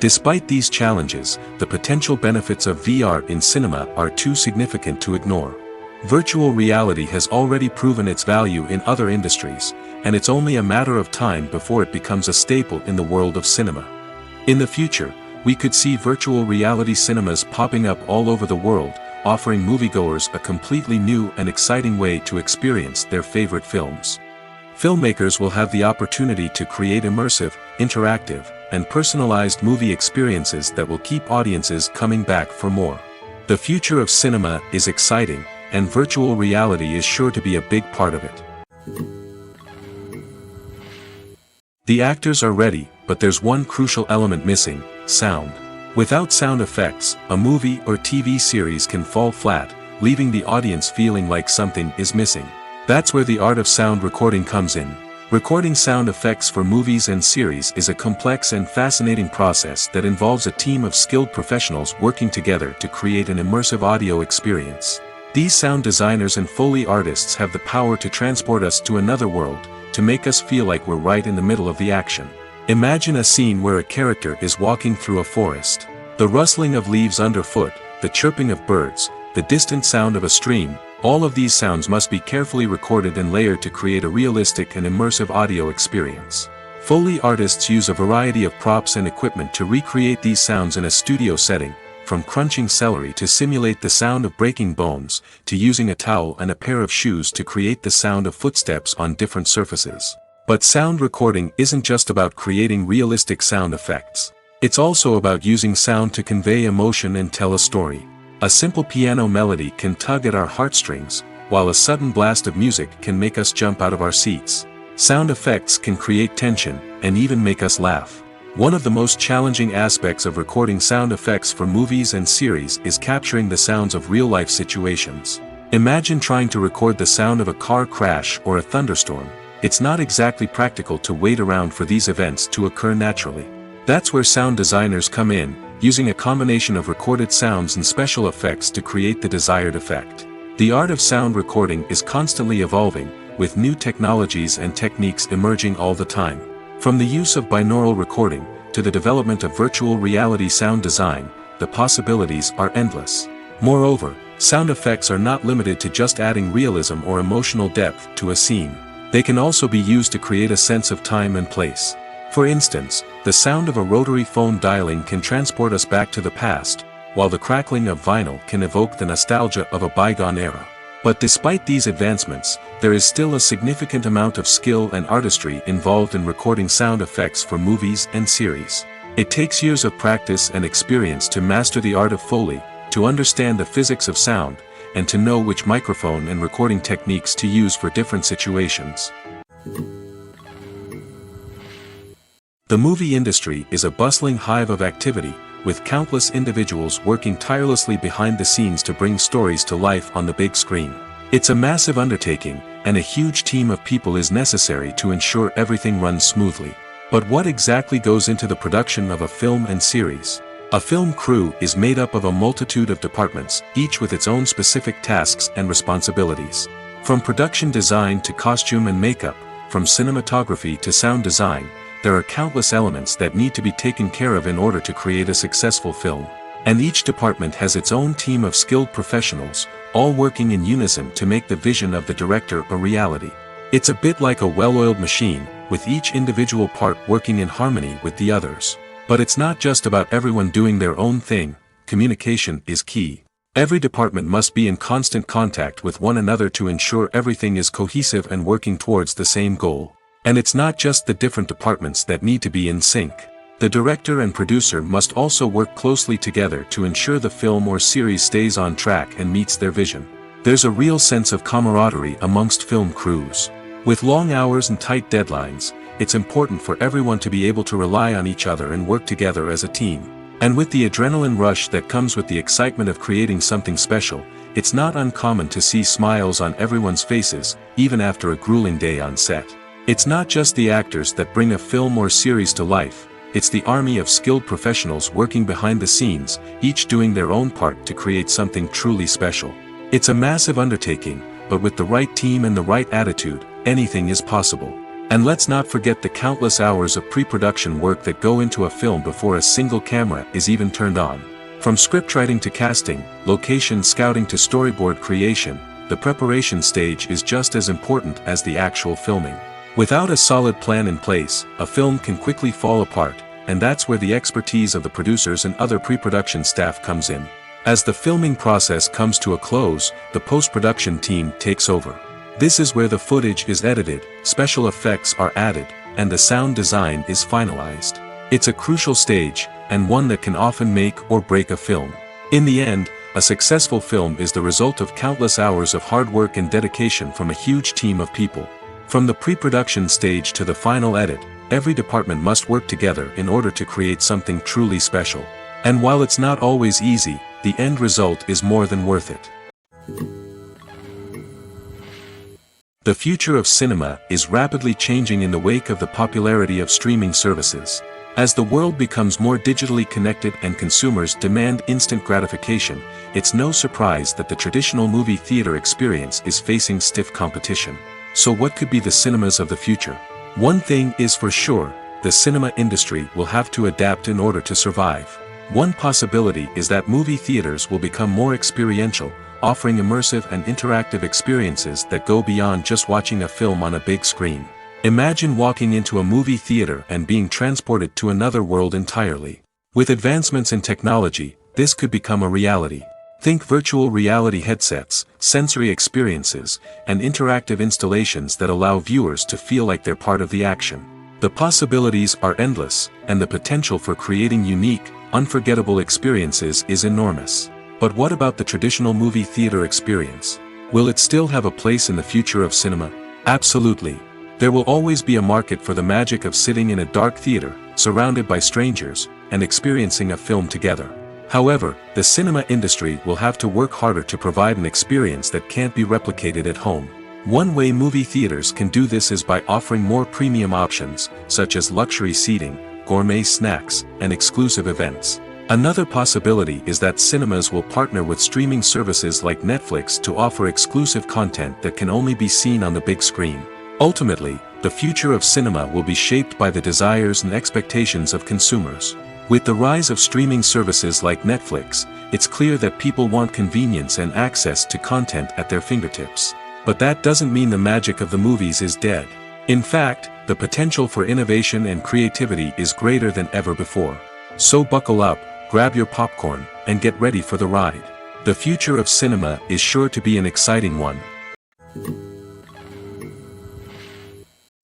Despite these challenges, the potential benefits of VR in cinema are too significant to ignore. Virtual reality has already proven its value in other industries, and it's only a matter of time before it becomes a staple in the world of cinema. In the future, we could see virtual reality cinemas popping up all over the world, offering moviegoers a completely new and exciting way to experience their favorite films. Filmmakers will have the opportunity to create immersive, interactive, and personalized movie experiences that will keep audiences coming back for more. The future of cinema is exciting, and virtual reality is sure to be a big part of it. The actors are ready, but there's one crucial element missing: sound. Without sound effects, a movie or TV series can fall flat, leaving the audience feeling like something is missing. That's where the art of sound recording comes in. Recording sound effects for movies and series is a complex and fascinating process that involves a team of skilled professionals working together to create an immersive audio experience. These sound designers and Foley artists have the power to transport us to another world, to make us feel like we're right in the middle of the action. Imagine a scene where a character is walking through a forest. The rustling of leaves underfoot, the chirping of birds, the distant sound of a stream, all of these sounds must be carefully recorded and layered to create a realistic and immersive audio experience. Foley artists use a variety of props and equipment to recreate these sounds in a studio setting, from crunching celery to simulate the sound of breaking bones, to using a towel and a pair of shoes to create the sound of footsteps on different surfaces. But sound recording isn't just about creating realistic sound effects. It's also about using sound to convey emotion and tell a story. A simple piano melody can tug at our heartstrings, while a sudden blast of music can make us jump out of our seats. Sound effects can create tension, and even make us laugh. One of the most challenging aspects of recording sound effects for movies and series is capturing the sounds of real-life situations. Imagine trying to record the sound of a car crash or a thunderstorm. It's not exactly practical to wait around for these events to occur naturally. That's where sound designers come in, using a combination of recorded sounds and special effects to create the desired effect. The art of sound recording is constantly evolving, with new technologies and techniques emerging all the time. From the use of binaural recording, to the development of virtual reality sound design, the possibilities are endless. Moreover, sound effects are not limited to just adding realism or emotional depth to a scene. They can also be used to create a sense of time and place. For instance, the sound of a rotary phone dialing can transport us back to the past, while the crackling of vinyl can evoke the nostalgia of a bygone era. But despite these advancements, there is still a significant amount of skill and artistry involved in recording sound effects for movies and series. It takes years of practice and experience to master the art of Foley, to understand the physics of sound, and to know which microphone and recording techniques to use for different situations. The movie industry is a bustling hive of activity, with countless individuals working tirelessly behind the scenes to bring stories to life on the big screen. It's a massive undertaking, and a huge team of people is necessary to ensure everything runs smoothly. But what exactly goes into the production of a film and series? A film crew is made up of a multitude of departments, each with its own specific tasks and responsibilities. From production design to costume and makeup, from cinematography to sound design, there are countless elements that need to be taken care of in order to create a successful film. And each department has its own team of skilled professionals, all working in unison to make the vision of the director a reality. It's a bit like a well-oiled machine, with each individual part working in harmony with the others. But it's not just about everyone doing their own thing. Communication is key. Every department must be in constant contact with one another to ensure everything is cohesive and working towards the same goal. And it's not just the different departments that need to be in sync. The director and producer must also work closely together to ensure the film or series stays on track and meets their vision. There's a real sense of camaraderie amongst film crews. With long hours and tight deadlines, it's important for everyone to be able to rely on each other and work together as a team. And with the adrenaline rush that comes with the excitement of creating something special, it's not uncommon to see smiles on everyone's faces, even after a grueling day on set. It's not just the actors that bring a film or series to life, it's the army of skilled professionals working behind the scenes, each doing their own part to create something truly special. It's a massive undertaking, but with the right team and the right attitude, anything is possible. And let's not forget the countless hours of pre-production work that go into a film before a single camera is even turned on. From scriptwriting to casting, location scouting to storyboard creation, the preparation stage is just as important as the actual filming. Without a solid plan in place, a film can quickly fall apart, and that's where the expertise of the producers and other pre-production staff comes in. As the filming process comes to a close, the post-production team takes over. This is where the footage is edited, special effects are added, and the sound design is finalized. It's a crucial stage, and one that can often make or break a film. In the end, a successful film is the result of countless hours of hard work and dedication from a huge team of people. From the pre-production stage to the final edit, every department must work together in order to create something truly special. And while it's not always easy, the end result is more than worth it. The future of cinema is rapidly changing in the wake of the popularity of streaming services. As the world becomes more digitally connected and consumers demand instant gratification, it's no surprise that the traditional movie theater experience is facing stiff competition. So what could be the cinemas of the future? One thing is for sure, the cinema industry will have to adapt in order to survive. One possibility is that movie theaters will become more experiential, offering immersive and interactive experiences that go beyond just watching a film on a big screen. Imagine walking into a movie theater and being transported to another world entirely. With advancements in technology, this could become a reality. Think virtual reality headsets, sensory experiences, and interactive installations that allow viewers to feel like they're part of the action. The possibilities are endless, and the potential for creating unique, unforgettable experiences is enormous. But what about the traditional movie theater experience? Will it still have a place in the future of cinema? Absolutely. There will always be a market for the magic of sitting in a dark theater, surrounded by strangers, and experiencing a film together. However, the cinema industry will have to work harder to provide an experience that can't be replicated at home. One way movie theaters can do this is by offering more premium options, such as luxury seating, gourmet snacks, and exclusive events. Another possibility is that cinemas will partner with streaming services like Netflix to offer exclusive content that can only be seen on the big screen. Ultimately, the future of cinema will be shaped by the desires and expectations of consumers. With the rise of streaming services like Netflix, it's clear that people want convenience and access to content at their fingertips. But that doesn't mean the magic of the movies is dead. In fact, the potential for innovation and creativity is greater than ever before. So buckle up, grab your popcorn, and get ready for the ride. The future of cinema is sure to be an exciting one.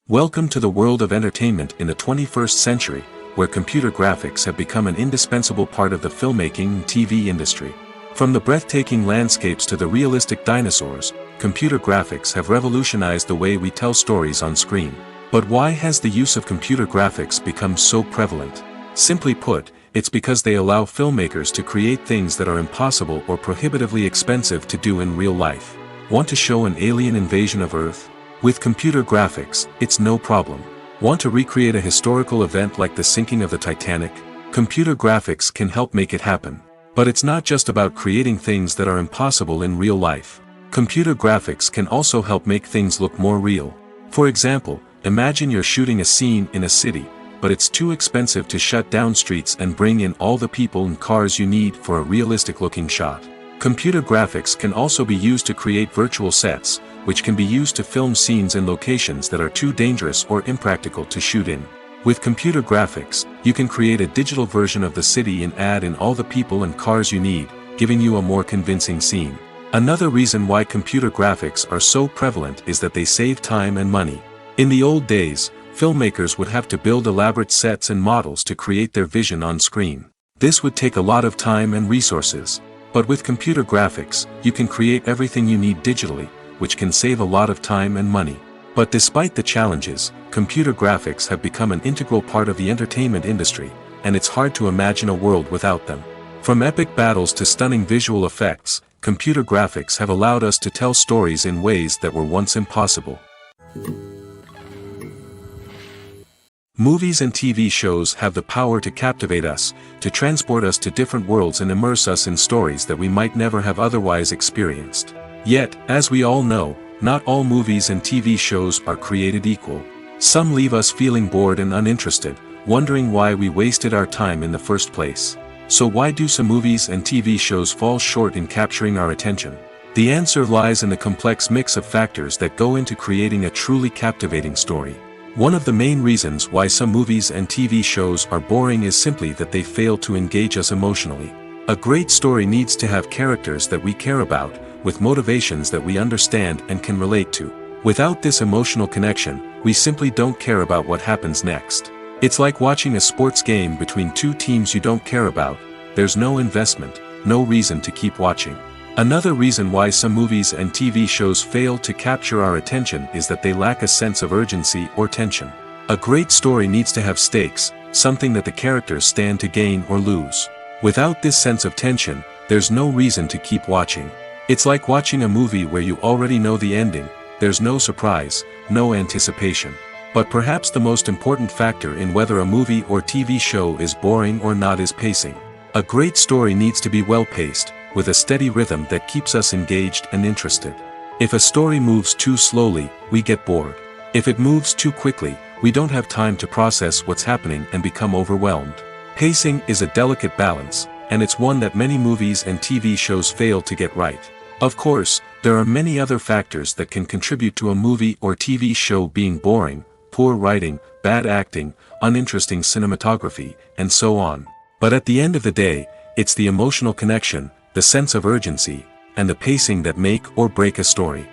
Welcome to the world of entertainment in the 21st century, where computer graphics have become an indispensable part of the filmmaking and TV industry. From the breathtaking landscapes to the realistic dinosaurs, computer graphics have revolutionized the way we tell stories on screen. But why has the use of computer graphics become so prevalent? Simply put, it's because they allow filmmakers to create things that are impossible or prohibitively expensive to do in real life. Want to show an alien invasion of Earth? With computer graphics, it's no problem. Want to recreate a historical event like the sinking of the Titanic? Computer graphics can help make it happen. But it's not just about creating things that are impossible in real life. Computer graphics can also help make things look more real. For example, imagine you're shooting a scene in a city, but it's too expensive to shut down streets and bring in all the people and cars you need for a realistic-looking shot. Computer graphics can also be used to create virtual sets, which can be used to film scenes in locations that are too dangerous or impractical to shoot in. With computer graphics, you can create a digital version of the city and add in all the people and cars you need, giving you a more convincing scene. Another reason why computer graphics are so prevalent is that they save time and money. In the old days, filmmakers would have to build elaborate sets and models to create their vision on screen. This would take a lot of time and resources. But with computer graphics, you can create everything you need digitally, which can save a lot of time and money. But despite the challenges, computer graphics have become an integral part of the entertainment industry, and it's hard to imagine a world without them. From epic battles to stunning visual effects, computer graphics have allowed us to tell stories in ways that were once impossible. Movies and TV shows have the power to captivate us, to transport us to different worlds and immerse us in stories that we might never have otherwise experienced. Yet, as we all know, not all movies and TV shows are created equal. Some leave us feeling bored and uninterested, wondering why we wasted our time in the first place. So why do some movies and TV shows fall short in capturing our attention? The answer lies in the complex mix of factors that go into creating a truly captivating story. One of the main reasons why some movies and TV shows are boring is simply that they fail to engage us emotionally. A great story needs to have characters that we care about, with motivations that we understand and can relate to. Without this emotional connection, we simply don't care about what happens next. It's like watching a sports game between two teams you don't care about. There's no investment, no reason to keep watching. Another reason why some movies and TV shows fail to capture our attention is that they lack a sense of urgency or tension. A great story needs to have stakes, something that the characters stand to gain or lose. Without this sense of tension, there's no reason to keep watching. It's like watching a movie where you already know the ending, there's no surprise, no anticipation. But perhaps the most important factor in whether a movie or TV show is boring or not is pacing. A great story needs to be well-paced, with a steady rhythm that keeps us engaged and interested. If a story moves too slowly, we get bored. If it moves too quickly, we don't have time to process what's happening and become overwhelmed. Pacing is a delicate balance, and it's one that many movies and TV shows fail to get right. Of course, there are many other factors that can contribute to a movie or TV show being boring: poor writing, bad acting, uninteresting cinematography, and so on. But at the end of the day, it's the emotional connection, the sense of urgency, and the pacing that make or break a story.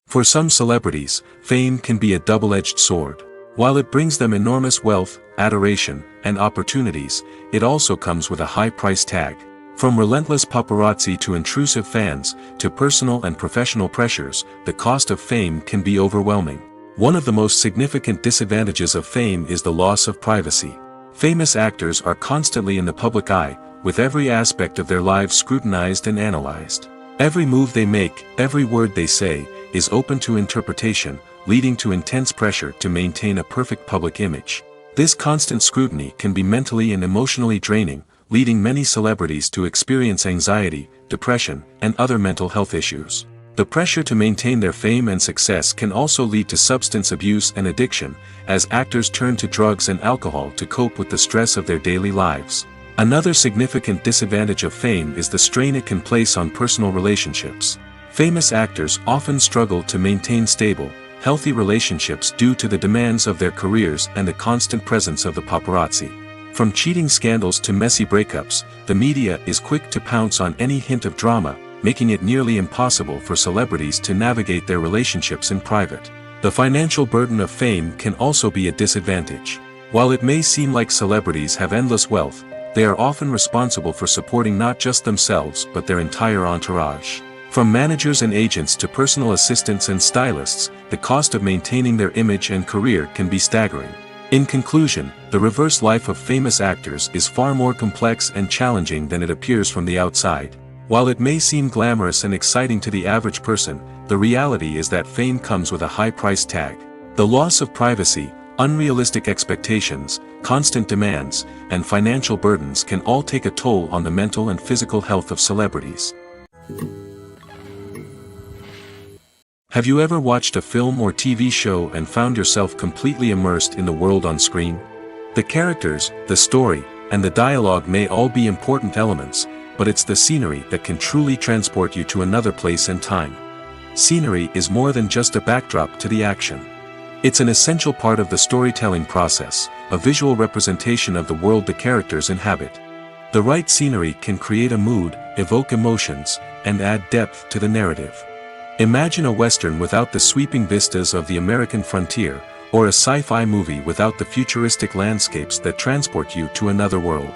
For some celebrities, fame can be a double-edged sword. While it brings them enormous wealth, adoration, and opportunities, it also comes with a high price tag. From relentless paparazzi to intrusive fans, to personal and professional pressures, the cost of fame can be overwhelming. One of the most significant disadvantages of fame is the loss of privacy. Famous actors are constantly in the public eye, with every aspect of their lives scrutinized and analyzed. Every move they make, every word they say, is open to interpretation, leading to intense pressure to maintain a perfect public image. This constant scrutiny can be mentally and emotionally draining, leading many celebrities to experience anxiety, depression, and other mental health issues. The pressure to maintain their fame and success can also lead to substance abuse and addiction, as actors turn to drugs and alcohol to cope with the stress of their daily lives. Another significant disadvantage of fame is the strain it can place on personal relationships. Famous actors often struggle to maintain stable, healthy relationships due to the demands of their careers and the constant presence of the paparazzi. From cheating scandals to messy breakups, the media is quick to pounce on any hint of drama, making it nearly impossible for celebrities to navigate their relationships in private. The financial burden of fame can also be a disadvantage. While it may seem like celebrities have endless wealth, they are often responsible for supporting not just themselves but their entire entourage. From managers and agents to personal assistants and stylists, the cost of maintaining their image and career can be staggering. In conclusion, the reverse life of famous actors is far more complex and challenging than it appears from the outside. While it may seem glamorous and exciting to the average person, the reality is that fame comes with a high price tag. The loss of privacy, unrealistic expectations, constant demands, and financial burdens can all take a toll on the mental and physical health of celebrities. Have you ever watched a film or TV show and found yourself completely immersed in the world on screen? The characters, the story, and the dialogue may all be important elements, but it's the scenery that can truly transport you to another place and time. Scenery is more than just a backdrop to the action. It's an essential part of the storytelling process, a visual representation of the world the characters inhabit. The right scenery can create a mood, evoke emotions, and add depth to the narrative. Imagine a Western without the sweeping vistas of the American frontier, or a sci-fi movie without the futuristic landscapes that transport you to another world.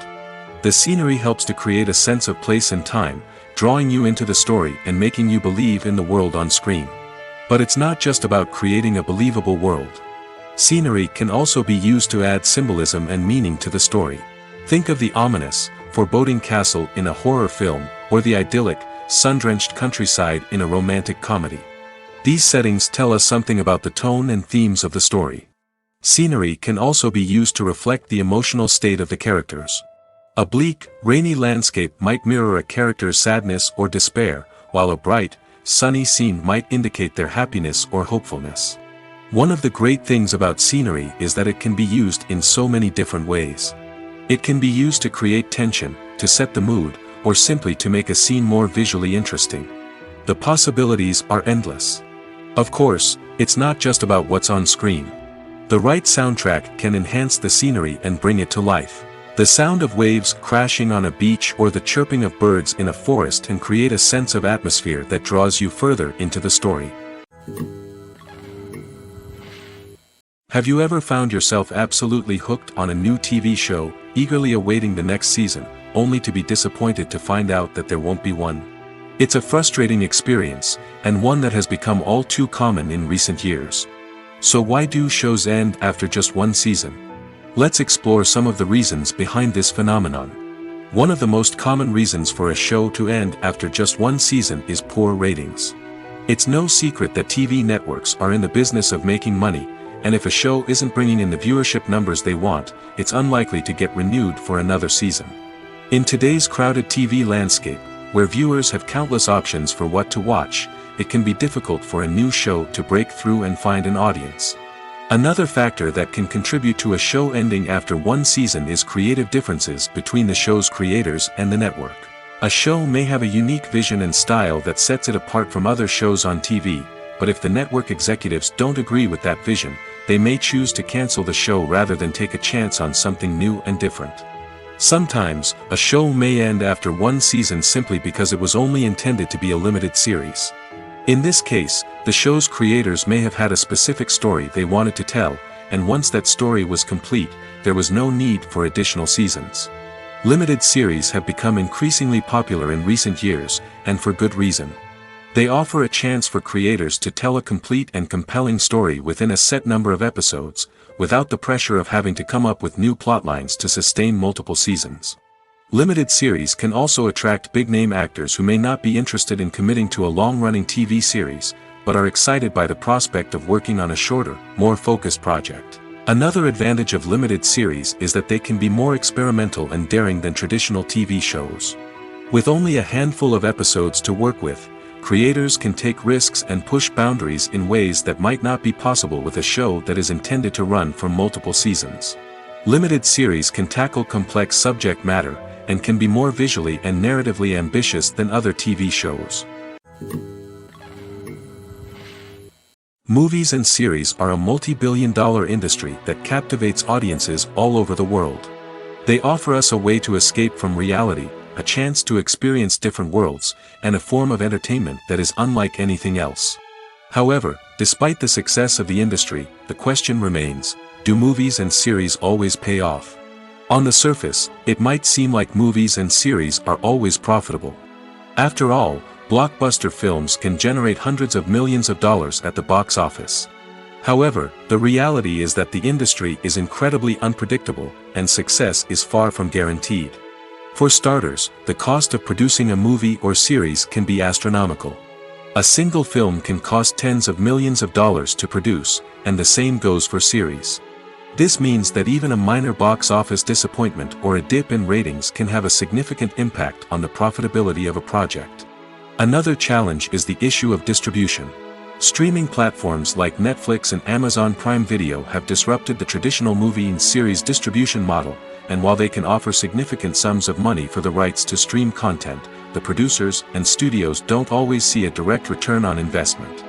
The scenery helps to create a sense of place and time, drawing you into the story and making you believe in the world on screen. But it's not just about creating a believable world. Scenery can also be used to add symbolism and meaning to the story. Think of the ominous, foreboding castle in a horror film, or the idyllic, sun-drenched countryside in a romantic comedy. These settings tell us something about the tone and themes of the story. Scenery can also be used to reflect the emotional state of the characters. A bleak, rainy landscape might mirror a character's sadness or despair, while a bright, sunny scene might indicate their happiness or hopefulness. One of the great things about scenery is that it can be used in so many different ways. It can be used to create tension, to set the mood, or simply to make a scene more visually interesting. The possibilities are endless. Of course, it's not just about what's on screen. The right soundtrack can enhance the scenery and bring it to life. The sound of waves crashing on a beach or the chirping of birds in a forest can create a sense of atmosphere that draws you further into the story. Have you ever found yourself absolutely hooked on a new TV show, eagerly awaiting the next season, only to be disappointed to find out that there won't be one? It's a frustrating experience, and one that has become all too common in recent years. So why do shows end after just one season? Let's explore some of the reasons behind this phenomenon. One of the most common reasons for a show to end after just one season is poor ratings. It's no secret that TV networks are in the business of making money, and if a show isn't bringing in the viewership numbers they want, it's unlikely to get renewed for another season. In today's crowded TV landscape, where viewers have countless options for what to watch, it can be difficult for a new show to break through and find an audience. Another factor that can contribute to a show ending after one season is creative differences between the show's creators and the network. A show may have a unique vision and style that sets it apart from other shows on TV, but if the network executives don't agree with that vision, they may choose to cancel the show rather than take a chance on something new and different. Sometimes, a show may end after one season simply because it was only intended to be a limited series. In this case, the show's creators may have had a specific story they wanted to tell, and once that story was complete, there was no need for additional seasons. Limited series have become increasingly popular in recent years, and for good reason. They offer a chance for creators to tell a complete and compelling story within a set number of episodes, without the pressure of having to come up with new plotlines to sustain multiple seasons. Limited series can also attract big-name actors who may not be interested in committing to a long-running TV series, but are excited by the prospect of working on a shorter, more focused project. Another advantage of limited series is that they can be more experimental and daring than traditional TV shows. With only a handful of episodes to work with, creators can take risks and push boundaries in ways that might not be possible with a show that is intended to run for multiple seasons. Limited series can tackle complex subject matter, and can be more visually and narratively ambitious than other TV shows. Movies and series are a multi-billion-dollar industry that captivates audiences all over the world. They offer us a way to escape from reality, a chance to experience different worlds, and a form of entertainment that is unlike anything else. However, despite the success of the industry, the question remains, do movies and series always pay off? On the surface, it might seem like movies and series are always profitable. After all, blockbuster films can generate hundreds of millions of dollars at the box office. However, the reality is that the industry is incredibly unpredictable, and success is far from guaranteed. For starters, the cost of producing a movie or series can be astronomical. A single film can cost tens of millions of dollars to produce, and the same goes for series. This means that even a minor box office disappointment or a dip in ratings can have a significant impact on the profitability of a project. Another challenge is the issue of distribution. Streaming platforms like Netflix and Amazon Prime Video have disrupted the traditional movie and series distribution model, and while they can offer significant sums of money for the rights to stream content, the producers and studios don't always see a direct return on investment.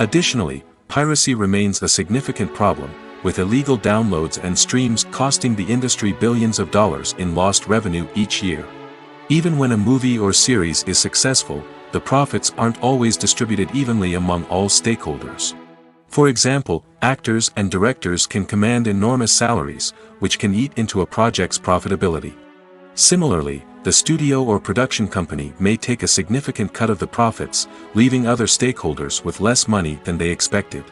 Additionally, piracy remains a significant problem, with illegal downloads and streams costing the industry billions of dollars in lost revenue each year. Even when a movie or series is successful, the profits aren't always distributed evenly among all stakeholders. For example, actors and directors can command enormous salaries, which can eat into a project's profitability. Similarly, the studio or production company may take a significant cut of the profits, leaving other stakeholders with less money than they expected.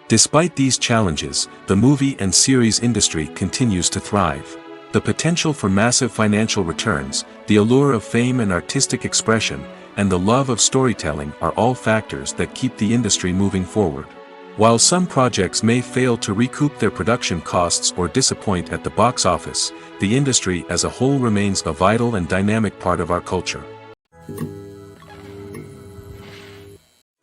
Despite these challenges, the movie and series industry continues to thrive. The potential for massive financial returns, the allure of fame and artistic expression, and the love of storytelling are all factors that keep the industry moving forward. While some projects may fail to recoup their production costs or disappoint at the box office, the industry as a whole remains a vital and dynamic part of our culture.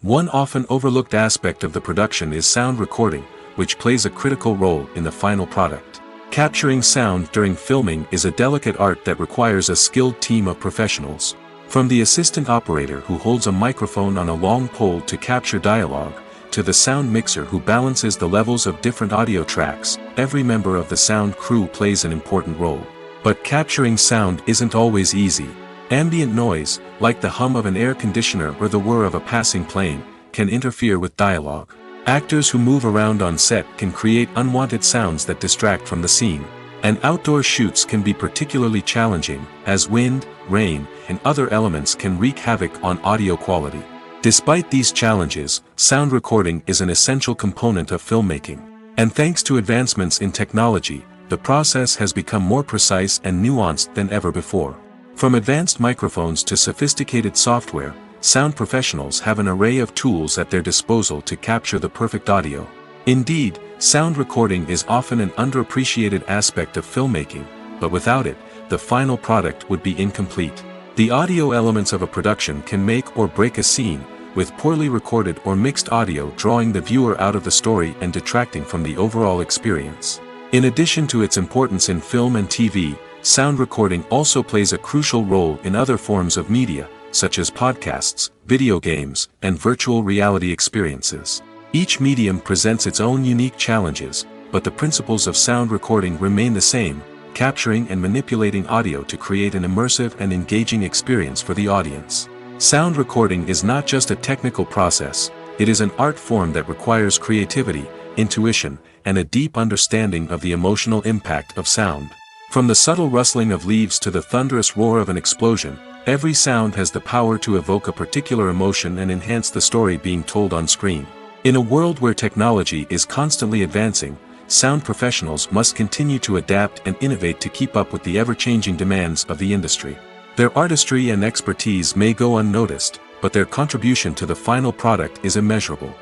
One often overlooked aspect of the production is sound recording, which plays a critical role in the final product. Capturing sound during filming is a delicate art that requires a skilled team of professionals. From the assistant operator who holds a microphone on a long pole to capture dialogue, to the sound mixer who balances the levels of different audio tracks, every member of the sound crew plays an important role. But capturing sound isn't always easy. Ambient noise, like the hum of an air conditioner or the whir of a passing plane, can interfere with dialogue. Actors who move around on set can create unwanted sounds that distract from the scene. And outdoor shoots can be particularly challenging, as wind, rain, and other elements can wreak havoc on audio quality. Despite these challenges, sound recording is an essential component of filmmaking. And thanks to advancements in technology, the process has become more precise and nuanced than ever before. From advanced microphones to sophisticated software, sound professionals have an array of tools at their disposal to capture the perfect audio. Indeed, sound recording is often an underappreciated aspect of filmmaking, but without it, the final product would be incomplete. The audio elements of a production can make or break a scene, with poorly recorded or mixed audio drawing the viewer out of the story and detracting from the overall experience. In addition to its importance in film and TV, sound recording also plays a crucial role in other forms of media, such as podcasts, video games, and virtual reality experiences. Each medium presents its own unique challenges, but the principles of sound recording remain the same, capturing and manipulating audio to create an immersive and engaging experience for the audience. Sound recording is not just a technical process, it is an art form that requires creativity, intuition, and a deep understanding of the emotional impact of sound. From the subtle rustling of leaves to the thunderous roar of an explosion, every sound has the power to evoke a particular emotion and enhance the story being told on screen. In a world where technology is constantly advancing, sound professionals must continue to adapt and innovate to keep up with the ever-changing demands of the industry. Their artistry and expertise may go unnoticed, but their contribution to the final product is immeasurable.